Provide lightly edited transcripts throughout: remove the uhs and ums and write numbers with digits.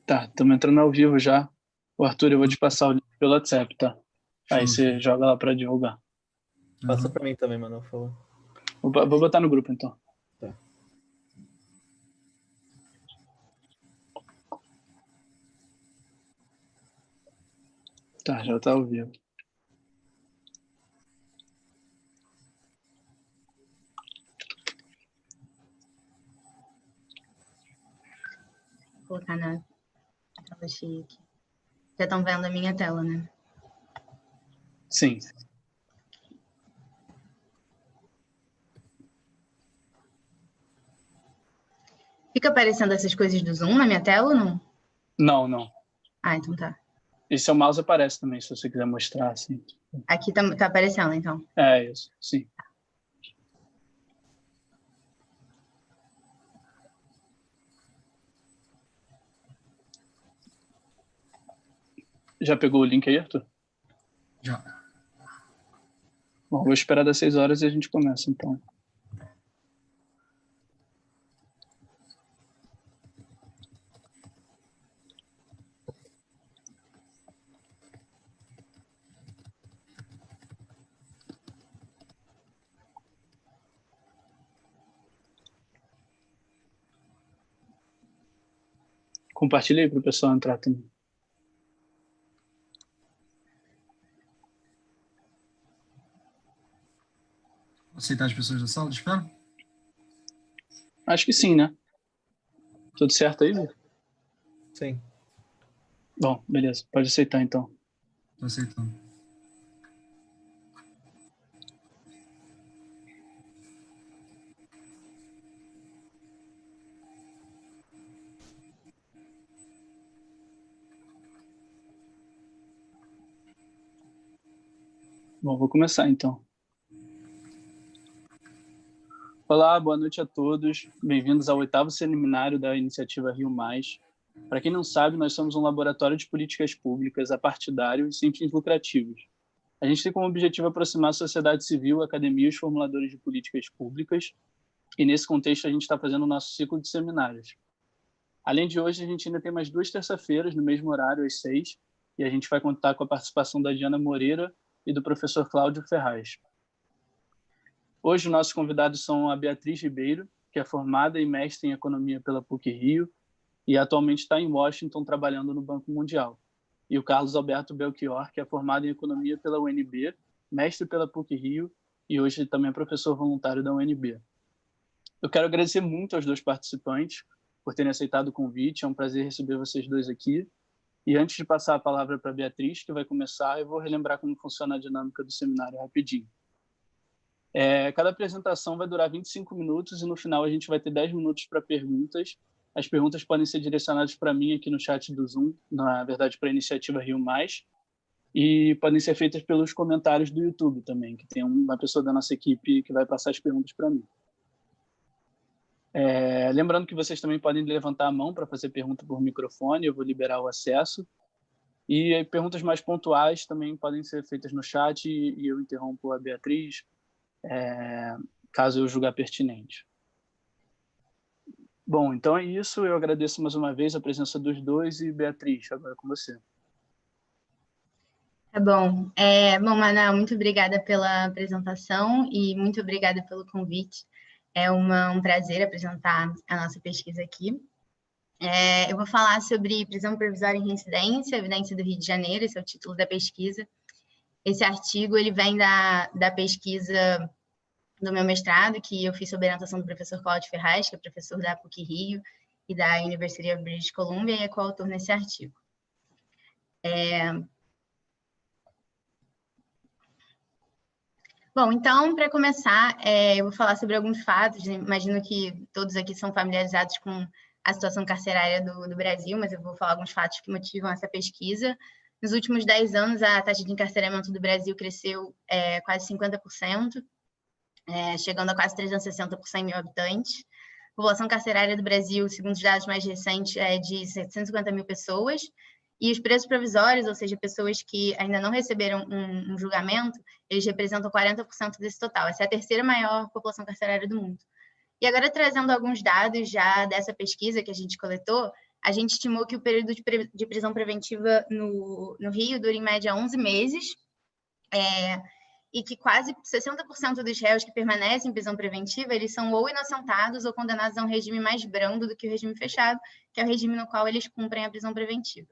Tá, estamos entrando ao vivo já. O Arthur, eu vou te passar o link pelo WhatsApp, tá? Aí você joga lá para divulgar. Passa para mim também, mano, por favor. Vou botar no grupo, então. Tá. Tá, já tá ao vivo. Vou colocar na tela cheia aqui. Já estão vendo a minha tela, né? Sim. Fica aparecendo essas coisas do Zoom na minha tela ou não? Não, não. Ah, então tá. E seu mouse aparece também, se você quiser mostrar, assim. Aqui tá aparecendo, então. É isso, sim. Já pegou o link aí, Arthur? Já. Bom, vou esperar das 6 horas e a gente começa, então. Compartilha aí para o pessoal entrar também. Aceitar as pessoas da sala de espera? Acho que sim, né? Tudo certo aí, Vitor? Sim. Bom, beleza. Pode aceitar, então. Tô aceitando. Bom, vou começar, então. Olá, boa noite a todos. Bem-vindos ao 8º seminário da Iniciativa Rio Mais. Para quem não sabe, nós somos um laboratório de políticas públicas apartidário e sem fins lucrativos. A gente tem como objetivo aproximar a sociedade civil, a academia e os formuladores de políticas públicas. E nesse contexto, a gente está fazendo o nosso ciclo de seminários. Além de hoje, a gente ainda tem mais 2 terça-feiras, no mesmo horário, às 6, e a gente vai contar com a participação da Diana Moreira e do professor Cláudio Ferraz. Hoje, nossos convidados são a Beatriz Ribeiro, que é formada e mestre em Economia pela PUC-Rio e atualmente está em Washington trabalhando no Banco Mundial. E o Carlos Alberto Belchior, que é formado em Economia pela UNB, mestre pela PUC-Rio e hoje também é professor voluntário da UNB. Eu quero agradecer muito aos 2 participantes por terem aceitado o convite. É um prazer receber vocês 2 aqui. E antes de passar a palavra para a Beatriz, que vai começar, eu vou relembrar como funciona a dinâmica do seminário rapidinho. Cada apresentação vai durar 25 minutos e no final a gente vai ter 10 minutos para perguntas. As perguntas podem ser direcionadas para mim aqui no chat do Zoom, na verdade para a Iniciativa Rio Mais, e podem ser feitas pelos comentários do YouTube também, que tem uma pessoa da nossa equipe que vai passar as perguntas para mim. Lembrando que vocês também podem levantar a mão para fazer pergunta por microfone, eu vou liberar o acesso. E perguntas mais pontuais também podem ser feitas no chat e eu interrompo a Beatriz, caso eu julgar pertinente. Bom, então é isso. Eu agradeço mais uma vez a presença dos 2 e Beatriz, agora é com você. Tá bom. Bom, Manuel, muito obrigada pela apresentação e muito obrigada pelo convite. É um prazer apresentar a nossa pesquisa aqui. Eu vou falar sobre prisão provisória em reincidência, evidência do Rio de Janeiro, esse é o título da pesquisa. Esse artigo ele vem da pesquisa do meu mestrado, que eu fiz sob orientação do professor Cláudio Ferraz, que é professor da PUC-Rio e da University of British Columbia, e é coautor nesse artigo. Bom, então, para começar, eu vou falar sobre alguns fatos. Imagino que todos aqui são familiarizados com a situação carcerária do Brasil, mas eu vou falar alguns fatos que motivam essa pesquisa. Nos últimos 10 anos, a taxa de encarceramento do Brasil cresceu quase 50%, chegando a quase 360 por 100 mil habitantes. A população carcerária do Brasil, segundo os dados mais recentes, é de 750 mil pessoas. E os presos provisórios, ou seja, pessoas que ainda não receberam um julgamento, eles representam 40% desse total. Essa é a terceira maior população carcerária do mundo. E agora, trazendo alguns dados já dessa pesquisa que a gente coletou, a gente estimou que o período de prisão preventiva no Rio dura, em média, 11 meses, e que quase 60% dos réus que permanecem em prisão preventiva, eles são ou inocentados ou condenados a um regime mais brando do que o regime fechado, que é o regime no qual eles cumprem a prisão preventiva.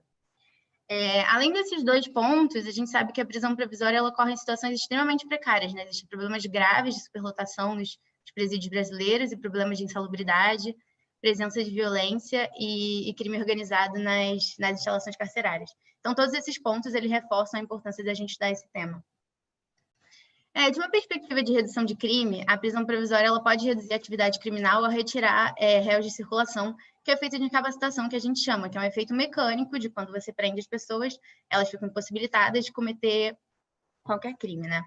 Além desses dois pontos, a gente sabe que a prisão provisória ela ocorre em situações extremamente precárias, né? Existem problemas graves de superlotação nos presídios brasileiros e problemas de insalubridade, presença de violência e crime organizado nas instalações carcerárias. Então, todos esses pontos, eles reforçam a importância da gente estudar esse tema. De uma perspectiva de redução de crime, a prisão provisória ela pode reduzir a atividade criminal ao retirar réus de circulação, que é o efeito de incapacitação, que a gente chama, que é um efeito mecânico de quando você prende as pessoas, elas ficam impossibilitadas de cometer qualquer crime, né?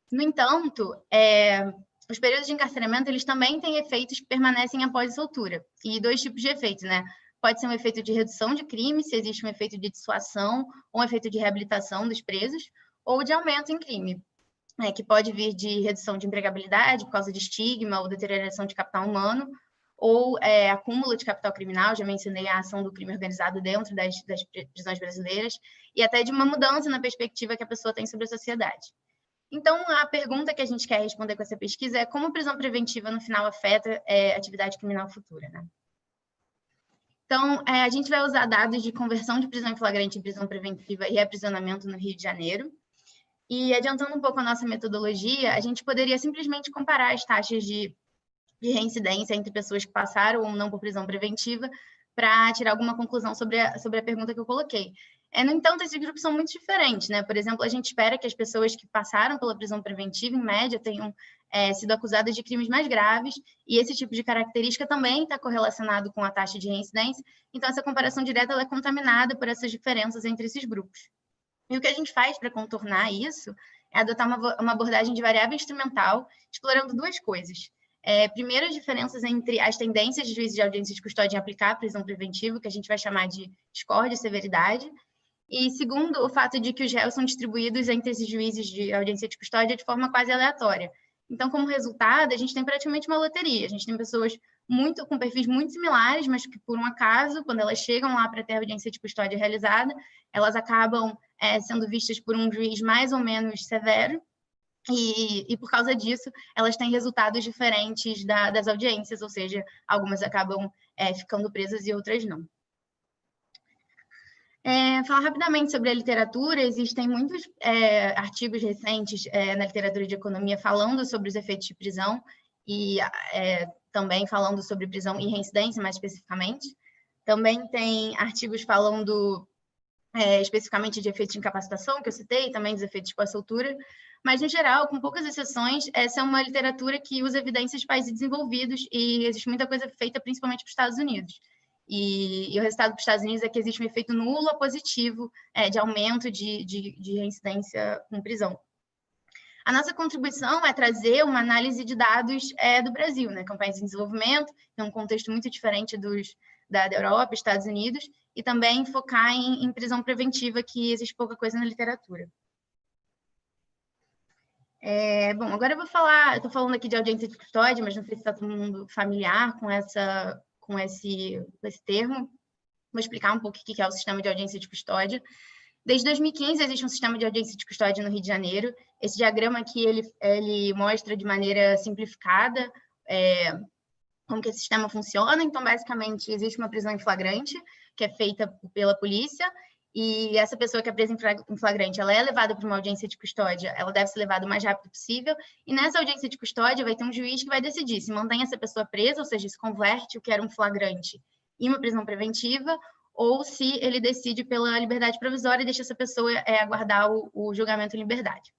No entanto, os períodos de encarceramento, eles também têm efeitos que permanecem após a soltura, e dois tipos de efeitos, né? Pode ser um efeito de redução de crime, se existe um efeito de dissuasão ou um efeito de reabilitação dos presos, ou de aumento em crime, que pode vir de redução de empregabilidade por causa de estigma ou deterioração de capital humano, ou acúmulo de capital criminal, já mencionei a ação do crime organizado dentro das prisões brasileiras, e até de uma mudança na perspectiva que a pessoa tem sobre a sociedade. Então, a pergunta que a gente quer responder com essa pesquisa é como a prisão preventiva, no final, afeta a atividade criminal futura, né? Então, a gente vai usar dados de conversão de prisão em flagrante em prisão preventiva e aprisionamento no Rio de Janeiro. E, adiantando um pouco a nossa metodologia, a gente poderia simplesmente comparar as taxas de reincidência entre pessoas que passaram ou não por prisão preventiva para tirar alguma conclusão sobre a pergunta que eu coloquei. No entanto, esses grupos são muito diferentes, né? Por exemplo, a gente espera que as pessoas que passaram pela prisão preventiva, em média, tenham sido acusadas de crimes mais graves, e esse tipo de característica também está correlacionado com a taxa de reincidência, então essa comparação direta ela é contaminada por essas diferenças entre esses grupos. E o que a gente faz para contornar isso é adotar uma abordagem de variável instrumental, explorando duas coisas. Primeiro, as diferenças entre as tendências de juízes de audiência de custódia em aplicar a prisão preventiva, que a gente vai chamar de score de severidade. E segundo, o fato de que os réus são distribuídos entre esses juízes de audiência de custódia de forma quase aleatória. Então, como resultado, a gente tem praticamente uma loteria. A gente tem pessoas com perfis muito similares, mas que, por um acaso, quando elas chegam lá para ter a audiência de custódia realizada, elas acabam sendo vistas por um juiz mais ou menos severo, e por causa disso, elas têm resultados diferentes das audiências, ou seja, algumas acabam ficando presas e outras não. Falar rapidamente sobre a literatura, existem muitos artigos recentes na literatura de economia falando sobre os efeitos de prisão e também falando sobre prisão e reincidência, mais especificamente. Também tem artigos falando especificamente de efeitos de incapacitação, que eu citei, também dos efeitos pós-soltura, mas, no geral, com poucas exceções, essa é uma literatura que usa evidências de países desenvolvidos e existe muita coisa feita principalmente para os Estados Unidos. E o resultado para os Estados Unidos é que existe um efeito nulo a positivo de aumento de reincidência com prisão. A nossa contribuição é trazer uma análise de dados do Brasil, né, que é um país em desenvolvimento, tem um contexto muito diferente da Europa, Estados Unidos, e também focar em prisão preventiva, que existe pouca coisa na literatura. Bom, agora eu vou falar, eu estou falando aqui de audiência de custódia, mas não sei se está todo mundo familiar com esse termo. Vou explicar um pouco o que é o sistema de audiência de custódia. Desde 2015 existe um sistema de audiência de custódia no Rio de Janeiro. Esse diagrama aqui, ele mostra de maneira simplificada como que esse sistema funciona. Então, basicamente, existe uma prisão em flagrante, que é feita pela polícia, e essa pessoa que é presa em flagrante, ela é levada para uma audiência de custódia, ela deve ser levada o mais rápido possível, e nessa audiência de custódia vai ter um juiz que vai decidir se mantém essa pessoa presa, ou seja, se converte o que era um flagrante em uma prisão preventiva, ou se ele decide pela liberdade provisória e deixa essa pessoa aguardar o julgamento em liberdade.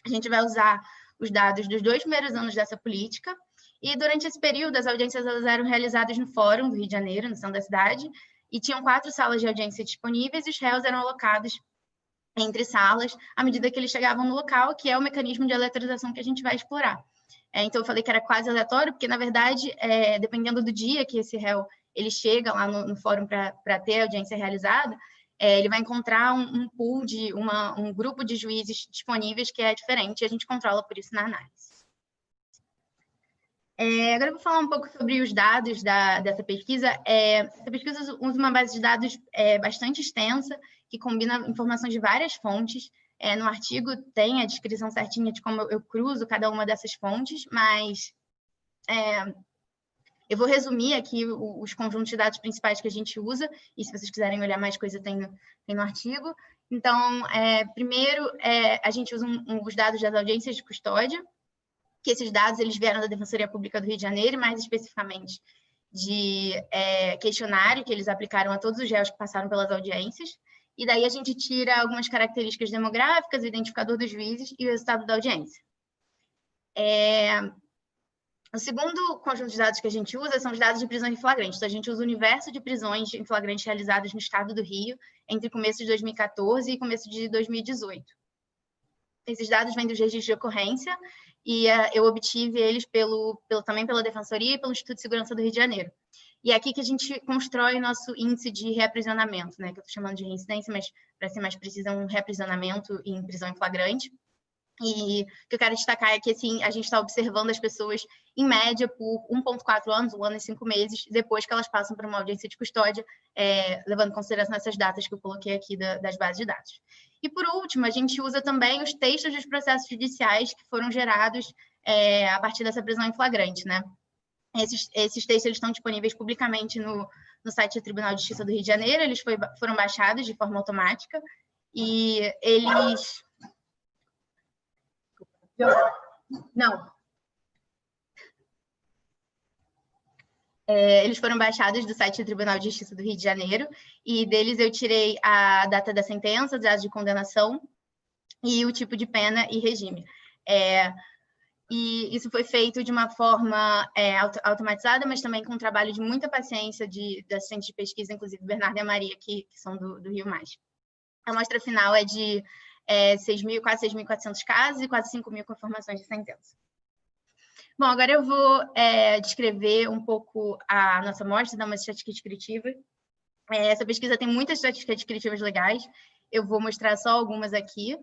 A gente vai usar os dados dos 2 primeiros anos dessa política, e durante esse período as audiências elas eram realizadas no Fórum do Rio de Janeiro, no centro da cidade, e tinham 4 salas de audiência disponíveis, e os réus eram alocados entre salas à medida que eles chegavam no local, que é o mecanismo de aleatorização que a gente vai explorar. Então, eu falei que era quase aleatório, porque, na verdade, dependendo do dia que esse réu ele chega lá no fórum para ter a audiência realizada, ele vai encontrar um pool um grupo de juízes disponíveis que é diferente, e a gente controla por isso na análise. Agora eu vou falar um pouco sobre os dados dessa pesquisa. Essa pesquisa usa uma base de dados bastante extensa, que combina informações de várias fontes. No artigo tem a descrição certinha de como eu cruzo cada uma dessas fontes, mas eu vou resumir aqui os conjuntos de dados principais que a gente usa, e se vocês quiserem olhar mais coisa, tem no artigo. Então, primeiro, a gente usa os dados das audiências de custódia, que esses dados eles vieram da Defensoria Pública do Rio de Janeiro, e mais especificamente de questionário que eles aplicaram a todos os réus que passaram pelas audiências, e daí a gente tira algumas características demográficas, o identificador dos juízes e o resultado da audiência. O segundo conjunto de dados que a gente usa são os dados de prisão em flagrante. Então, a gente usa o universo de prisões em flagrante realizadas no estado do Rio entre começo de 2014 e começo de 2018. Esses dados vêm dos registros de ocorrência e eu obtive eles também pela Defensoria e pelo Instituto de Segurança do Rio de Janeiro. E é aqui que a gente constrói nosso índice de reaprisionamento, né, que eu estou chamando de reincidência, mas para ser mais preciso, é um reaprisionamento em prisão em flagrante. E o que eu quero destacar é que assim, a gente está observando as pessoas, em média, por 1,4 anos, 1 ano e 5 meses, depois que elas passam por uma audiência de custódia, levando em consideração essas datas que eu coloquei aqui das bases de dados. E, por último, a gente usa também os textos dos processos judiciais que foram gerados a partir dessa prisão em flagrante, né? Esses textos eles estão disponíveis publicamente no site do Tribunal de Justiça do Rio de Janeiro, eles foram baixados de forma automática, e eles... Não. Eles foram baixados do site do Tribunal de Justiça do Rio de Janeiro, e deles eu tirei a data da sentença, dados de condenação e o tipo de pena e regime. E isso foi feito de uma forma automatizada, mas também com um trabalho de muita paciência da assistente de pesquisa, inclusive Bernardo e a Maria, que são do Rio Mais. A amostra final é de quase 6.400 casos e quase 5.000 confirmações de sentença. Bom, agora eu vou descrever um pouco a nossa amostra, dar uma estatística descritiva. Essa pesquisa tem muitas estatísticas descritivas legais, eu vou mostrar só algumas aqui.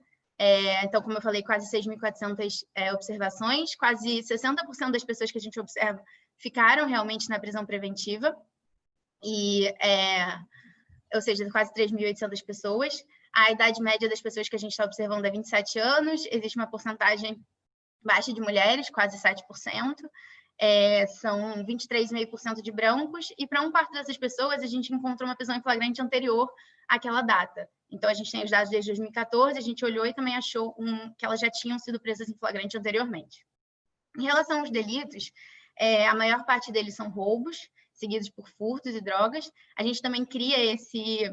Então, como eu falei, quase 6.400 observações, quase 60% das pessoas que a gente observa ficaram realmente na prisão preventiva, ou seja, quase 3.800 pessoas. A idade média das pessoas que a gente está observando é 27 anos, existe uma porcentagem baixa de mulheres, quase 7%, são 23,5% de brancos, e para um quarto dessas pessoas a gente encontrou uma prisão em flagrante anterior àquela data. Então, a gente tem os dados desde 2014, a gente olhou e também achou que elas já tinham sido presas em flagrante anteriormente. Em relação aos delitos, a maior parte deles são roubos, seguidos por furtos e drogas. A gente também cria esse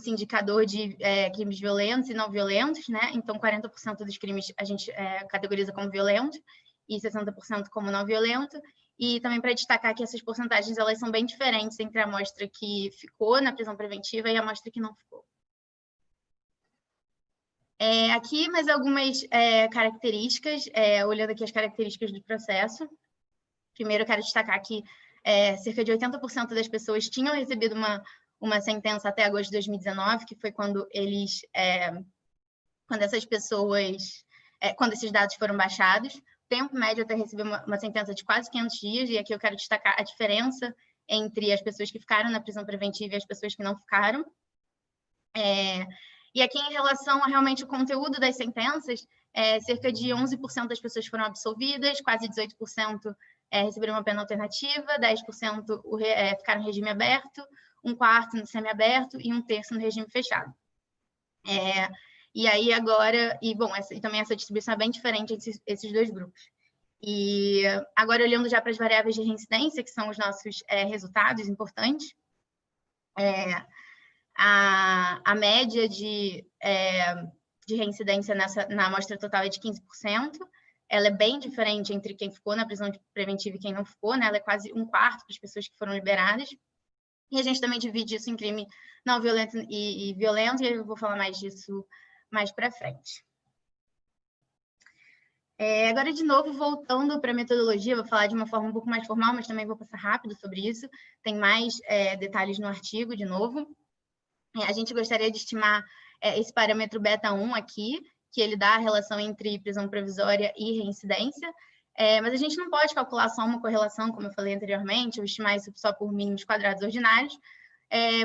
indicador de crimes violentos e não violentos, né? Então, 40% dos crimes a gente categoriza como violento e 60% como não violento. E também para destacar que essas porcentagens elas são bem diferentes entre a amostra que ficou na prisão preventiva e a amostra que não ficou. Aqui mais algumas características, olhando aqui as características do processo. Primeiro, eu quero destacar que cerca de 80% das pessoas tinham recebido uma sentença até agosto de 2019, que foi quando quando esses dados foram baixados. O tempo médio até receber uma sentença de quase 500 dias, e aqui eu quero destacar a diferença entre as pessoas que ficaram na prisão preventiva e as pessoas que não ficaram. E aqui, em relação a realmente o conteúdo das sentenças, cerca de 11% das pessoas foram absolvidas, quase 18% receberam uma pena alternativa, 10% ficaram em regime aberto, 1/4 no semiaberto e 1/3 no regime fechado. E aí agora, e também essa distribuição é bem diferente entre esses dois grupos. E agora, olhando já para as variáveis de reincidência, que são os nossos resultados importantes, a média de reincidência na amostra total é de 15%, ela é bem diferente entre quem ficou na prisão preventiva e quem não ficou, né? Ela é quase 1/4 das pessoas que foram liberadas. E a gente também divide isso em crime não violento e violento, e eu vou falar mais disso mais para frente. Agora, de novo, voltando para a metodologia, vou falar de uma forma um pouco mais formal, mas também vou passar rápido sobre isso. Tem mais detalhes no artigo, de novo. A gente gostaria de estimar esse parâmetro beta 1 aqui, que ele dá a relação entre prisão provisória e reincidência. Mas a gente não pode calcular só uma correlação, como eu falei anteriormente, ou estimar isso só por mínimos quadrados ordinários,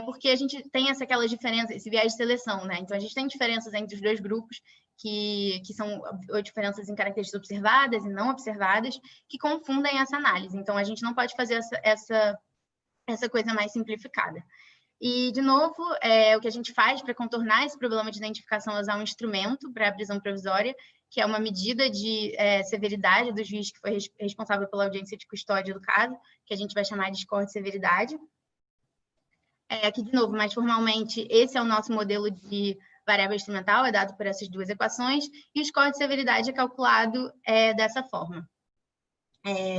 porque a gente tem aquelas diferenças, esse viés de seleção, né? Então, a gente tem diferenças entre os dois grupos, que são diferenças em características observadas e não observadas, que confundem essa análise. Então, a gente não pode fazer essa coisa mais simplificada. E, de novo, o que a gente faz para contornar esse problema de identificação é usar um instrumento para a prisão provisória, que é uma medida de severidade do juiz que foi responsável pela audiência de custódia do caso, que a gente vai chamar de score de severidade. Aqui, de novo, mais formalmente, esse é o nosso modelo de variável instrumental, é dado por essas duas equações, e o score de severidade é calculado dessa forma.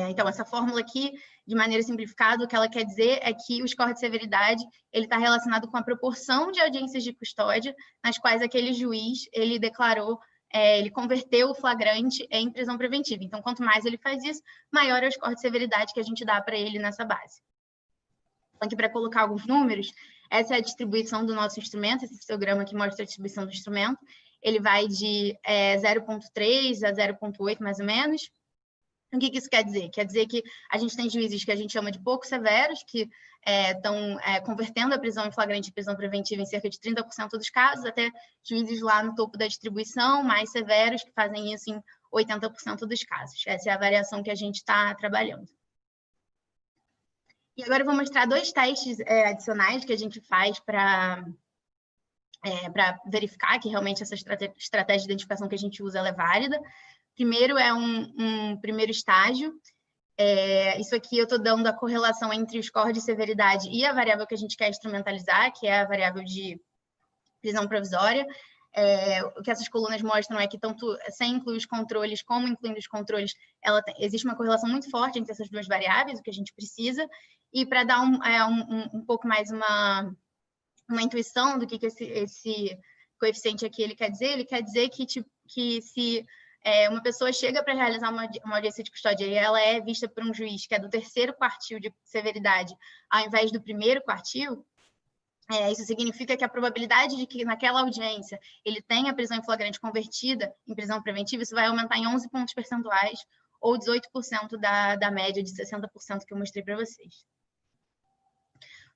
Então, essa fórmula aqui, de maneira simplificada, o que ela quer dizer é que o score de severidade está relacionado com a proporção de audiências de custódia nas quais aquele juiz ele declarou, ele converteu o flagrante em prisão preventiva. Então, quanto mais ele faz isso, maior é o score de severidade que a gente dá para ele nessa base. Então, aqui para colocar alguns números, essa é a distribuição do nosso instrumento, esse histograma aqui mostra a distribuição do instrumento. Ele vai de 0,3 a 0,8, mais ou menos. O que isso quer dizer? Quer dizer que a gente tem juízes que a gente chama de pouco severos, que estão convertendo a prisão em flagrante e prisão preventiva em cerca de 30% dos casos, até juízes lá no topo da distribuição, mais severos, que fazem isso em 80% dos casos. Essa é a variação que a gente está trabalhando. E agora eu vou mostrar dois testes adicionais que a gente faz para verificar que realmente essa estratégia de identificação que a gente usa ela é válida. Primeiro é um primeiro estágio. Isso aqui eu estou dando a correlação entre o score de severidade e a variável que a gente quer instrumentalizar, que é a variável de prisão provisória. O que essas colunas mostram é que tanto sem incluir os controles como incluindo os controles, existe uma correlação muito forte entre essas duas variáveis, o que a gente precisa. E para dar um pouco mais uma intuição do que esse coeficiente aqui ele quer dizer que se uma pessoa chega para realizar uma audiência de custódia e ela é vista por um juiz que é do terceiro quartil de severidade, ao invés do primeiro quartil, isso significa que a probabilidade de que naquela audiência ele tenha a prisão em flagrante convertida em prisão preventiva, isso vai aumentar em 11 pontos percentuais, ou 18% da média de 60% que eu mostrei para vocês.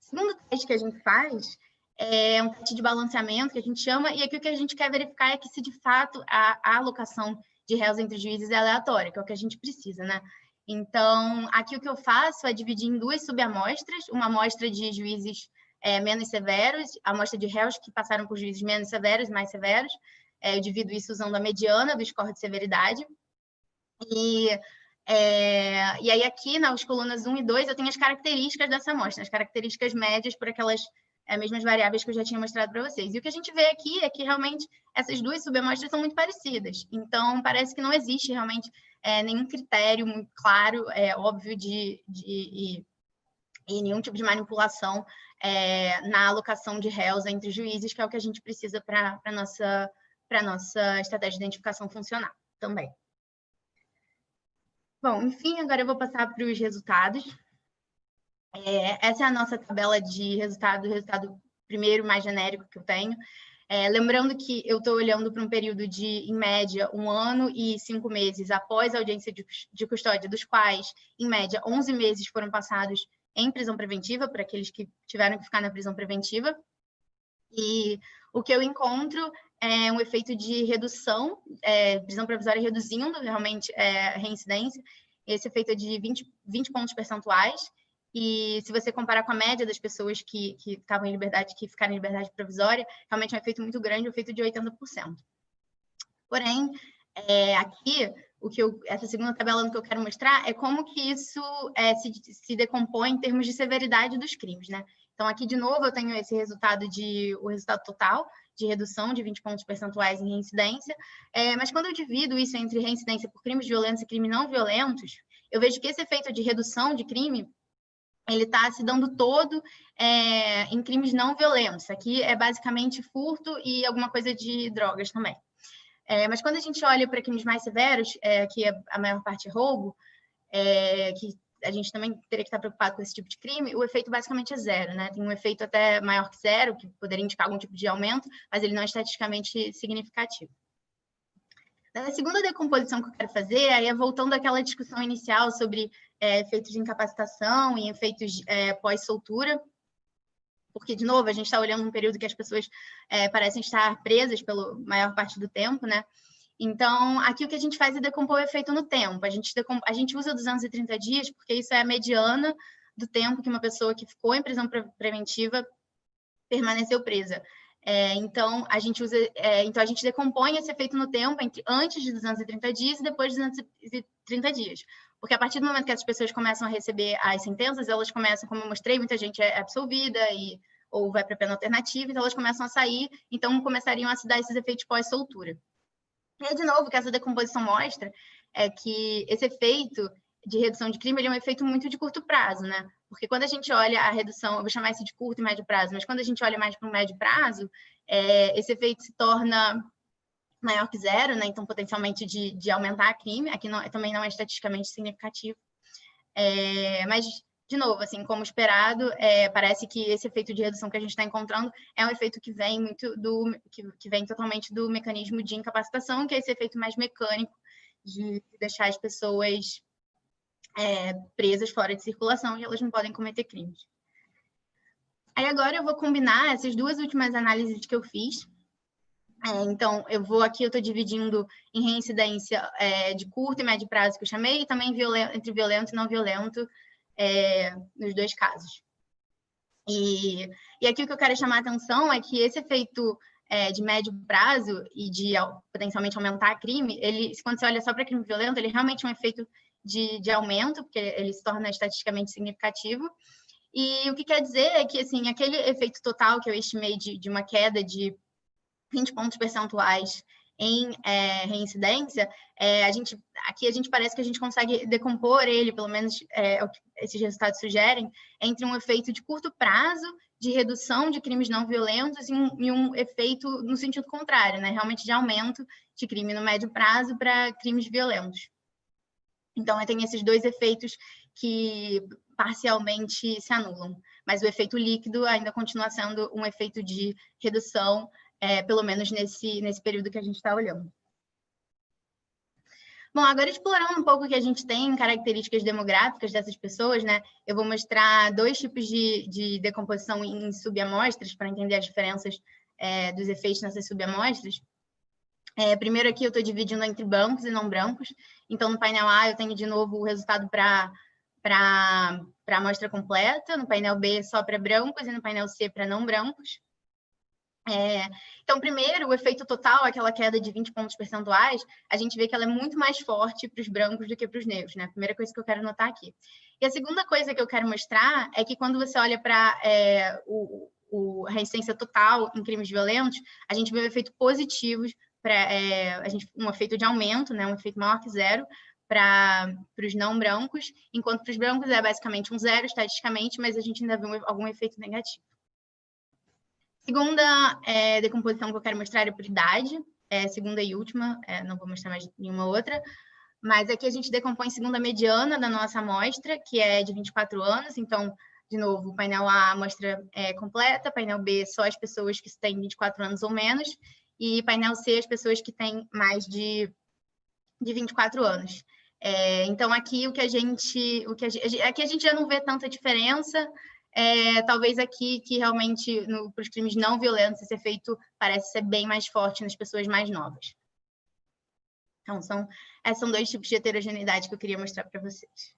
O segundo teste que a gente faz é um teste de balanceamento, que a gente chama, e aqui o que a gente quer verificar é que se de fato a alocação de réus entre juízes é aleatória, que é o que a gente precisa, né? Então, aqui o que eu faço é dividir em duas subamostras, uma amostra de juízes menos severos, a amostra de réus que passaram por juízes menos severos e mais severos. Eu divido isso usando a mediana do score de severidade. E aí aqui, nas colunas 1 e 2, eu tenho as características dessa amostra, as características médias por aquelas mesmas variáveis que eu já tinha mostrado para vocês. E o que a gente vê aqui é que realmente essas duas subamostras são muito parecidas. Então, parece que não existe realmente nenhum critério muito claro, óbvio, e nenhum tipo de manipulação na alocação de réus entre juízes, que é o que a gente precisa para a nossa estratégia de identificação funcionar também. Bom, enfim, agora eu vou passar para os resultados. Essa é a nossa tabela de resultado primeiro mais genérico que eu tenho. Lembrando que eu estou olhando para um período de, em média, 1 ano e 5 meses após a audiência de custódia, dos quais, em média, 11 meses foram passados em prisão preventiva, para aqueles que tiveram que ficar na prisão preventiva. E o que eu encontro é um efeito de redução, prisão provisória reduzindo realmente a reincidência. Esse efeito é de 20 pontos percentuais. E se você comparar com a média das pessoas que estavam em liberdade, que ficaram em liberdade provisória, realmente é um efeito muito grande, um efeito de 80%. Porém, aqui, essa segunda tabela que eu quero mostrar é como que isso se decompõe em termos de severidade dos crimes, né? Então, aqui, de novo, eu tenho esse resultado o resultado total de redução de 20 pontos percentuais em reincidência, mas quando eu divido isso entre reincidência por crimes violentos e crimes não violentos, eu vejo que esse efeito de redução de crime ele está se dando todo em crimes não violentos. Aqui é basicamente furto e alguma coisa de drogas também. Mas quando a gente olha para crimes mais severos, que a maior parte é roubo, que a gente também teria que estar preocupado com esse tipo de crime, o efeito basicamente é zero, né? Tem um efeito até maior que zero, que poderia indicar algum tipo de aumento, mas ele não é estatisticamente significativo. A segunda decomposição que eu quero fazer aí é voltando àquela discussão inicial sobre efeitos de incapacitação e efeitos pós-soltura, porque, de novo, a gente está olhando um período que as pessoas parecem estar presas pela maior parte do tempo, né? Então, aqui o que a gente faz é decompor o efeito no tempo. A gente usa 230 dias porque isso é a mediana do tempo que uma pessoa que ficou em prisão preventiva permaneceu presa. Então, a gente decompõe esse efeito no tempo antes de 230 dias e depois de 230 dias. Porque a partir do momento que as pessoas começam a receber as sentenças, elas começam, como eu mostrei, muita gente é absolvida ou vai para a pena alternativa, então elas começam a sair, então começariam a se dar esses efeitos pós-soltura. E, de novo, o que essa decomposição mostra é que esse efeito de redução de crime ele é um efeito muito de curto prazo, né? Porque quando a gente olha a redução, eu vou chamar isso de curto e médio prazo, mas quando a gente olha mais para o médio prazo, esse efeito se torna maior que zero, né? Então, potencialmente de aumentar crime, aqui também não é estatisticamente significativo. Mas, de novo, assim, como esperado, parece que esse efeito de redução que a gente está encontrando é um efeito que vem que vem totalmente do mecanismo de incapacitação, que é esse efeito mais mecânico de deixar as pessoas presas fora de circulação e elas não podem cometer crimes. Aí agora eu vou combinar essas duas últimas análises que eu fiz. Então, eu estou dividindo em reincidência de curto e médio prazo, que eu chamei, e também entre violento e não violento, nos dois casos. E aqui o que eu quero chamar a atenção é que esse efeito de médio prazo e de potencialmente aumentar crime, quando você olha só para crime violento, ele realmente é um efeito de aumento, porque ele se torna estatisticamente significativo. E o que quer dizer é que, assim, aquele efeito total que eu estimei de uma queda de 20 pontos percentuais em reincidência, aqui a gente parece que a gente consegue decompor ele, pelo menos é o que esses resultados sugerem, entre um efeito de curto prazo de redução de crimes não violentos e um efeito no sentido contrário, né? Realmente de aumento de crime no médio prazo para crimes violentos. Então, tem esses dois efeitos que parcialmente se anulam, mas o efeito líquido ainda continua sendo um efeito de redução, pelo menos nesse período que a gente está olhando. Bom, agora explorando um pouco o que a gente tem em características demográficas dessas pessoas, né? Eu vou mostrar dois tipos de decomposição em subamostras para entender as diferenças dos efeitos nessas subamostras. Primeiro aqui eu estou dividindo entre brancos e não brancos. Então, no painel A eu tenho de novo o resultado para a amostra completa, no painel B só para brancos e no painel C para não brancos. Então, primeiro, o efeito total, aquela queda de 20 pontos percentuais, a gente vê que ela é muito mais forte para os brancos do que para os negros, né? A primeira coisa que eu quero notar aqui. E a segunda coisa que eu quero mostrar é que quando você olha para a reincidência total em crimes violentos, a gente vê um efeito positivo, um efeito de aumento, né? Um efeito maior que zero para os não brancos, enquanto para os brancos é basicamente um zero estatisticamente, mas a gente ainda vê algum efeito negativo. Segunda decomposição que eu quero mostrar é por idade, segunda e última, não vou mostrar mais nenhuma outra, mas aqui a gente decompõe segunda mediana da nossa amostra, que é de 24 anos, então, de novo, o painel A, a amostra completa, painel B, só as pessoas que têm 24 anos ou menos, e painel C, as pessoas que têm mais de 24 anos. Então, aqui aqui a gente já não vê tanta diferença, talvez aqui que realmente, para os crimes não violentos, esse efeito parece ser bem mais forte nas pessoas mais novas. Então, são dois tipos de heterogeneidade que eu queria mostrar para vocês.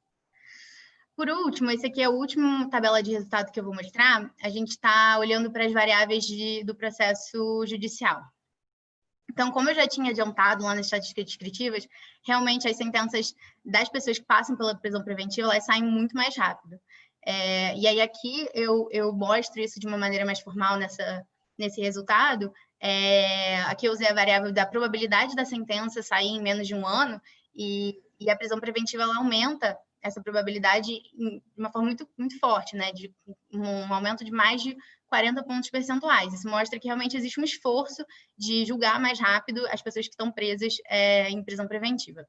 Por último, esse aqui é a última tabela de resultado que eu vou mostrar. A gente está olhando para as variáveis do processo judicial. Então, como eu já tinha adiantado lá nas estatísticas descritivas, realmente as sentenças das pessoas que passam pela prisão preventiva, elas saem muito mais rápido. E aí aqui eu mostro isso de uma maneira mais formal nesse resultado. Aqui eu usei a variável da probabilidade da sentença sair em menos de um ano e a prisão preventiva ela aumenta essa probabilidade de uma forma muito, muito forte, né? De um aumento de mais de 40 pontos percentuais. Isso mostra que realmente existe um esforço de julgar mais rápido as pessoas que estão presas em prisão preventiva.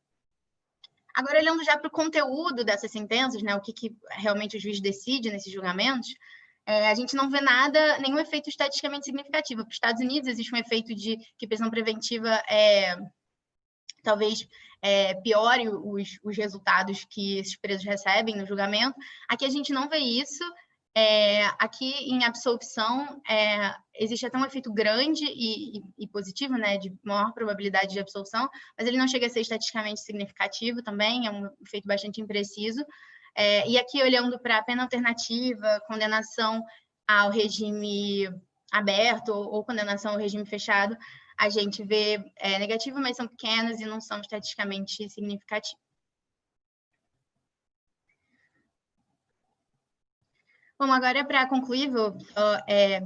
Agora, olhando já para o conteúdo dessas sentenças, né, o que realmente o juiz decide nesses julgamentos, a gente não vê nenhum efeito estatisticamente significativo. Para os Estados Unidos, existe um efeito de que prisão preventiva talvez piore os resultados que esses presos recebem no julgamento. Aqui a gente não vê isso. Aqui, em absolvição, existe até um efeito grande e positivo, né, de maior probabilidade de absolvição, mas ele não chega a ser estatisticamente significativo também, é um efeito bastante impreciso. E aqui, olhando para a pena alternativa, condenação ao regime aberto ou condenação ao regime fechado, a gente vê negativo, mas são pequenos e não são estatisticamente significativos. Bom, agora, para concluir, vou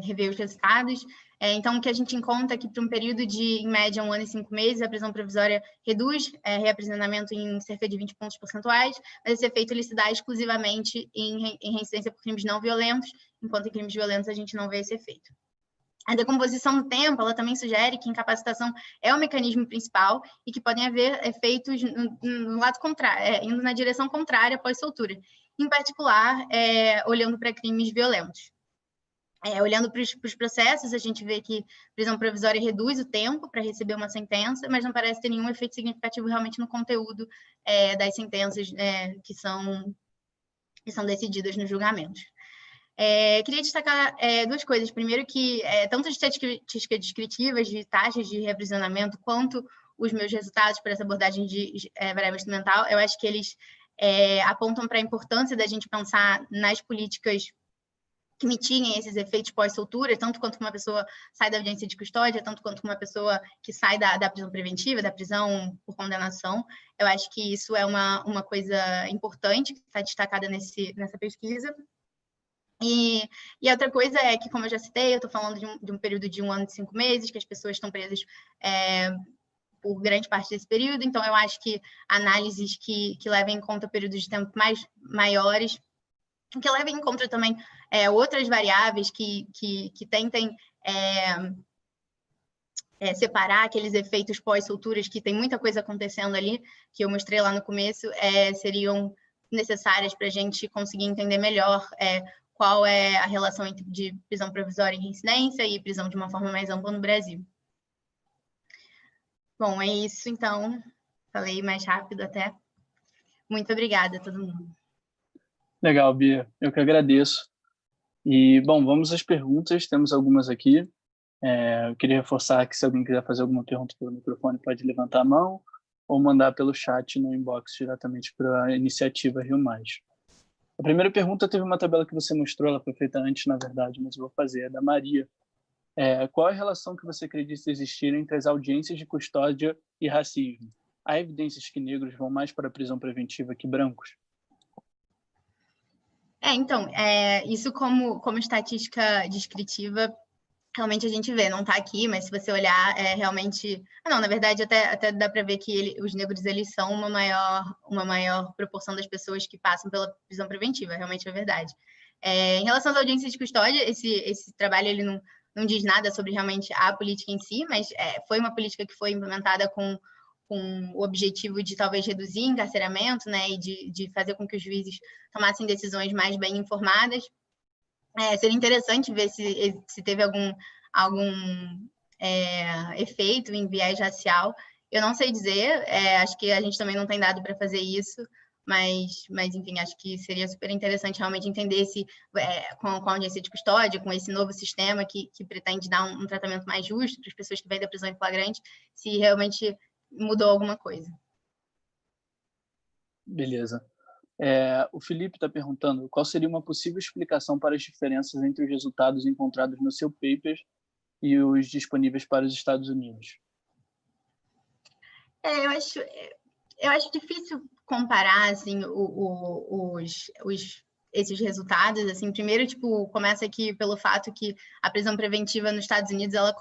rever os resultados. Então, o que a gente encontra é que, para um período de, em média, 1 ano e 5 meses, a prisão provisória reduz reaprisionamento em cerca de 20 pontos percentuais, mas esse efeito ele se dá exclusivamente em reincidência por crimes não violentos, enquanto em crimes violentos a gente não vê esse efeito. A decomposição no tempo, ela também sugere que incapacitação é o mecanismo principal e que podem haver efeitos no lado contrário, indo na direção contrária após soltura. Em particular, olhando para crimes violentos. Olhando para os processos, a gente vê que prisão provisória reduz o tempo para receber uma sentença, mas não parece ter nenhum efeito significativo realmente no conteúdo das sentenças que são decididas nos julgamentos. Queria destacar duas coisas. Primeiro que tanto as estatísticas descritivas de taxas de reaprisionamento quanto os meus resultados para essa abordagem de variável instrumental, eu acho que eles apontam para a importância da gente pensar nas políticas que mitiguem esses efeitos pós-soltura, tanto quanto uma pessoa sai da audiência de custódia, tanto quanto uma pessoa que sai da prisão preventiva, da prisão por condenação. Eu acho que isso é uma coisa importante que está destacada nessa pesquisa. E a outra coisa é que, como eu já citei, eu estou falando de um período de 1 ano e 5 meses, que as pessoas estão presas por grande parte desse período, então eu acho que análises que levem em conta períodos de tempo maiores, que levem em conta também outras variáveis que tentem separar aqueles efeitos pós-solturas, que tem muita coisa acontecendo ali, que eu mostrei lá no começo, seriam necessárias para a gente conseguir entender melhor qual é a relação de prisão provisória em reincidência e prisão de uma forma mais ampla no Brasil. Bom, é isso, então. Falei mais rápido até. Muito obrigada a todo mundo. Legal, Bia. Eu que agradeço. E, bom, vamos às perguntas. Temos algumas aqui. Eu queria reforçar que se alguém quiser fazer alguma pergunta pelo microfone, pode levantar a mão ou mandar pelo chat no inbox diretamente para a iniciativa Rio Mais. A primeira pergunta teve uma tabela que você mostrou, ela foi feita antes, na verdade, mas eu vou fazer. É da Maria. Qual é a relação que você acredita existir entre as audiências de custódia e racismo? Há evidências que negros vão mais para a prisão preventiva que brancos? Então, isso como estatística descritiva, realmente a gente vê, não está aqui, mas se você olhar, realmente... Não, na verdade, até dá para ver que os negros eles são uma maior proporção das pessoas que passam pela prisão preventiva, realmente é verdade. Em relação às audiências de custódia, esse trabalho ele não diz nada sobre realmente a política em si, mas foi uma política que foi implementada com o objetivo de talvez reduzir encarceramento, né, e de fazer com que os juízes tomassem decisões mais bem informadas. Seria interessante ver se teve algum efeito em viés racial. Eu não sei dizer, acho que a gente também não tem dado para fazer isso, mas, enfim, acho que seria super interessante realmente entender se, com a audiência de custódia, com esse novo sistema que pretende dar um tratamento mais justo para as pessoas que vêm da prisão em flagrante, se realmente mudou alguma coisa. Beleza. O Felipe está perguntando qual seria uma possível explicação para as diferenças entre os resultados encontrados no seu paper e os disponíveis para os Estados Unidos. Eu acho difícil comparar assim, esses resultados. Assim, primeiro, começa aqui pelo fato que a prisão preventiva nos Estados Unidos ela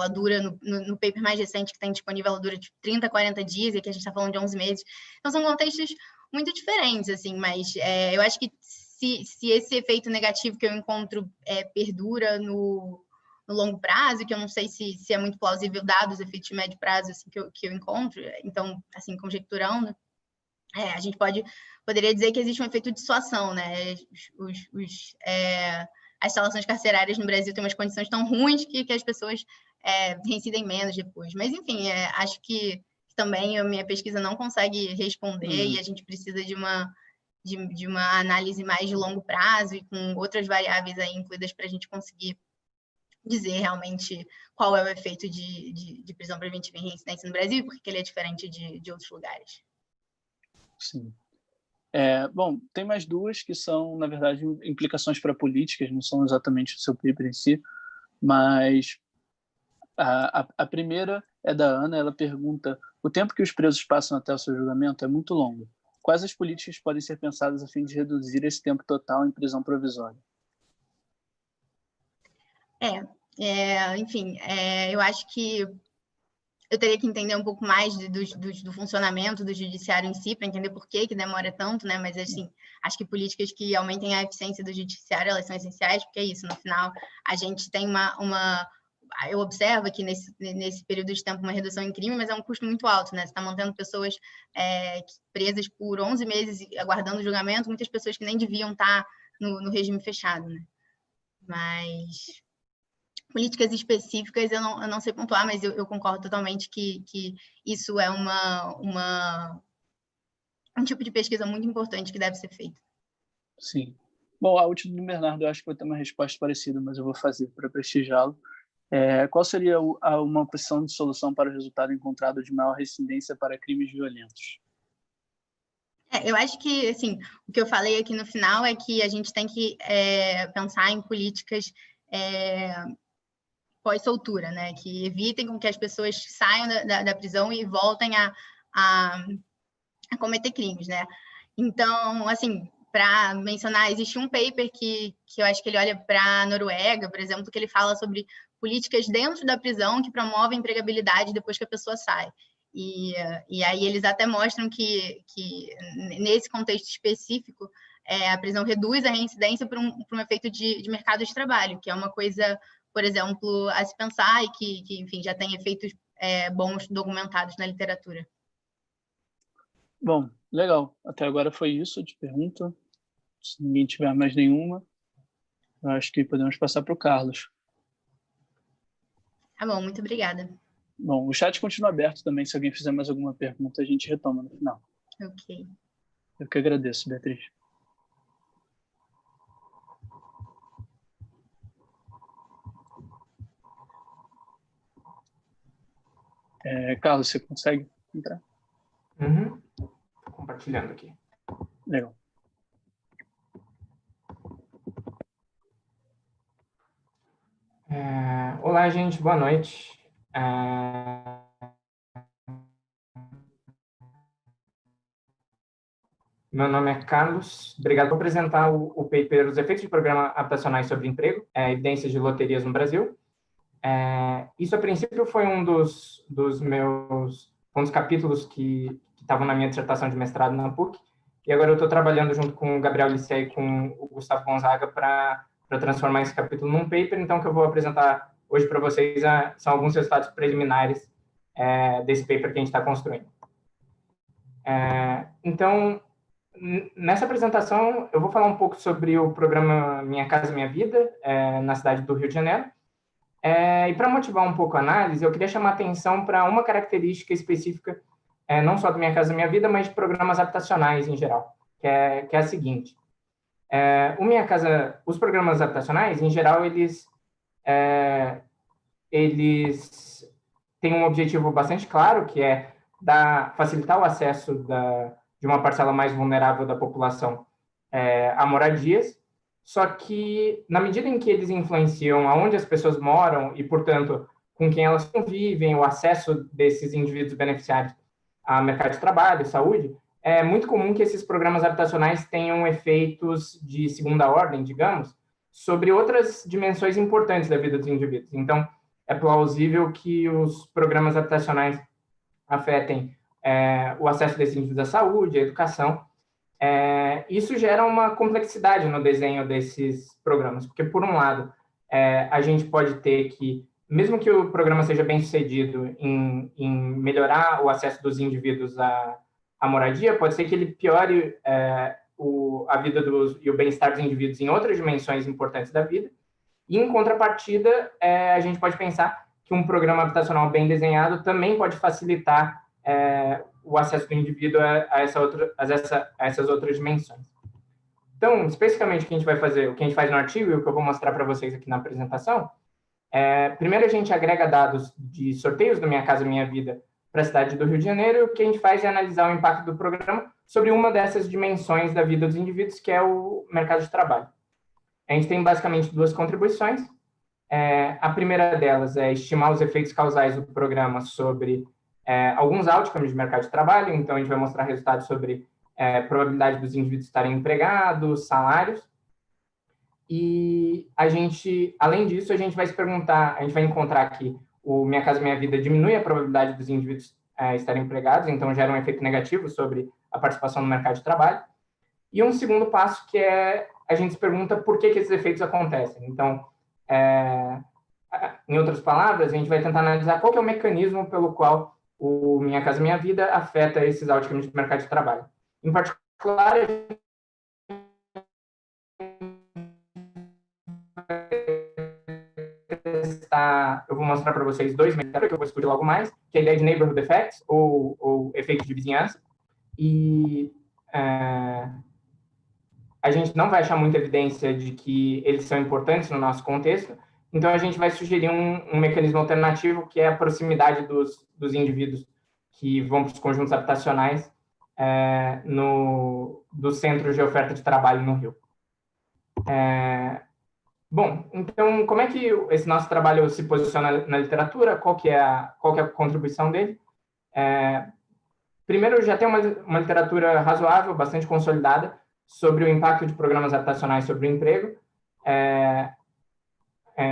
dura, no paper mais recente que tem disponível, ela dura de 30 a 40 dias, e aqui a gente está falando de 11 meses. Então, são contextos muito diferentes, assim, mas eu acho que se esse efeito negativo que eu encontro perdura no longo prazo, que eu não sei se é muito plausível dados os efeitos de médio prazo assim, que eu encontro, então, assim, conjecturando, a gente poderia dizer que existe um efeito de dissuasão, né? As instalações carcerárias no Brasil têm umas condições tão ruins que as pessoas reincidem menos depois. Mas, enfim, acho que também a minha pesquisa não consegue responder e a gente precisa de uma análise mais de longo prazo e com outras variáveis aí incluídas para a gente conseguir dizer realmente qual é o efeito de prisão preventiva em reincidência no Brasil e por que ele é diferente de outros lugares. Sim. Bom, tem mais duas que são, na verdade, implicações para políticas, não são exatamente o seu paper em si, mas a primeira é da Ana, ela pergunta: o tempo que os presos passam até o seu julgamento é muito longo. Quais as políticas podem ser pensadas a fim de reduzir esse tempo total em prisão provisória? Enfim, eu acho que eu teria que entender um pouco mais do funcionamento do judiciário em si, para entender por que demora tanto, né? Mas, assim, acho que políticas que aumentem a eficiência do judiciário, elas são essenciais, porque é isso, no final, a gente tem eu observo aqui nesse período de tempo uma redução em crime, mas é um custo muito alto, né? Você está mantendo pessoas presas por 11 meses aguardando julgamento, muitas pessoas que nem deviam estar no regime fechado, né? Mas políticas específicas eu não sei pontuar, mas eu concordo totalmente que isso é um tipo de pesquisa muito importante que deve ser feito. Sim. Bom, a última do Bernardo eu acho que vai ter uma resposta parecida, mas eu vou fazer para prestigiá-lo. Qual seria uma opção de solução para o resultado encontrado de maior reincidência para crimes violentos? Eu acho que, assim, o que eu falei aqui no final é que a gente tem que pensar em políticas pós-soltura, né? Que evitem com que as pessoas saiam da prisão e voltem a cometer crimes, né? Então, assim, para mencionar, existe um paper que eu acho que ele olha para a Noruega, por exemplo, que ele fala sobre políticas dentro da prisão que promovem empregabilidade depois que a pessoa sai. E aí eles até mostram que nesse contexto específico, a prisão reduz a reincidência por um efeito de mercado de trabalho, que é uma coisa, por exemplo, a se pensar e que enfim, já tem efeitos bons documentados na literatura. Bom, legal. Até agora foi isso de pergunta. Se ninguém tiver mais nenhuma, eu acho que podemos passar para o Carlos. Tá bom, muito obrigada. Bom, o chat continua aberto também. Se alguém fizer mais alguma pergunta, a gente retoma no final. Ok. Eu que agradeço, Beatriz. Carlos, você consegue entrar? Uhum. Tô compartilhando aqui. Legal. Olá, gente. Boa noite. Meu nome é Carlos. Obrigado por apresentar o paper Os Efeitos de Programas Habitacionais sobre Emprego, Evidências de Loterias no Brasil. Isso, a princípio, foi um dos capítulos que estavam na minha dissertação de mestrado na PUC, e agora eu estou trabalhando junto com o Gabriel Licei e com o Gustavo Gonzaga para transformar esse capítulo num paper. Então, o que eu vou apresentar hoje para vocês são alguns resultados preliminares desse paper que a gente está construindo. Então, nessa apresentação, eu vou falar um pouco sobre o programa Minha Casa Minha Vida, na cidade do Rio de Janeiro. E para motivar um pouco a análise, eu queria chamar a atenção para uma característica específica, não só do Minha Casa Minha Vida, mas de programas habitacionais em geral, que é a seguinte. Os programas habitacionais, em geral, eles têm um objetivo bastante claro, que é facilitar o acesso de uma parcela mais vulnerável da população a moradias. Só que, na medida em que eles influenciam aonde as pessoas moram e, portanto, com quem elas convivem, o acesso desses indivíduos beneficiários a mercado de trabalho, saúde, é muito comum que esses programas habitacionais tenham efeitos de segunda ordem, digamos, sobre outras dimensões importantes da vida dos indivíduos. Então, é plausível que os programas habitacionais afetem o acesso desses indivíduos à saúde, à educação. Isso gera uma complexidade no desenho desses programas, porque, por um lado, a gente pode ter que, mesmo que o programa seja bem sucedido em melhorar o acesso dos indivíduos à moradia, pode ser que ele piore a vida e o bem-estar dos indivíduos em outras dimensões importantes da vida. E, em contrapartida, a gente pode pensar que um programa habitacional bem desenhado também pode facilitar o acesso do indivíduo a essas outras dimensões. Então, especificamente, o que a gente vai fazer, o que a gente faz no artigo e o que eu vou mostrar para vocês aqui na apresentação, primeiro a gente agrega dados de sorteios do Minha Casa Minha Vida para a cidade do Rio de Janeiro, e o que a gente faz é analisar o impacto do programa sobre uma dessas dimensões da vida dos indivíduos, que é o mercado de trabalho. A gente tem basicamente duas contribuições. A primeira delas é estimar os efeitos causais do programa sobre alguns outcomes de mercado de trabalho. Então, a gente vai mostrar resultados sobre probabilidade dos indivíduos estarem empregados, salários. E a gente, além disso, a gente vai se perguntar, a gente vai encontrar que o Minha Casa Minha Vida diminui a probabilidade dos indivíduos estarem empregados, então gera um efeito negativo sobre a participação no mercado de trabalho. E um segundo passo, que é a gente se pergunta por que esses efeitos acontecem. Então, em outras palavras, a gente vai tentar analisar qual que é o mecanismo pelo qual o Minha Casa Minha Vida afeta esses outcomes do mercado de trabalho. Em particular, eu vou mostrar para vocês dois métodos que eu vou discutir logo mais, que é a ideia de neighborhood effects, ou efeito de vizinhança. E a gente não vai achar muita evidência de que eles são importantes no nosso contexto, então a gente vai sugerir um mecanismo alternativo, que é a proximidade dos indivíduos que vão para os conjuntos habitacionais dos centros de oferta de trabalho no Rio. Bom, então, como é que esse nosso trabalho se posiciona na literatura? Qual que é a contribuição dele? Primeiro, já tem uma literatura razoável, bastante consolidada, sobre o impacto de programas habitacionais sobre o emprego.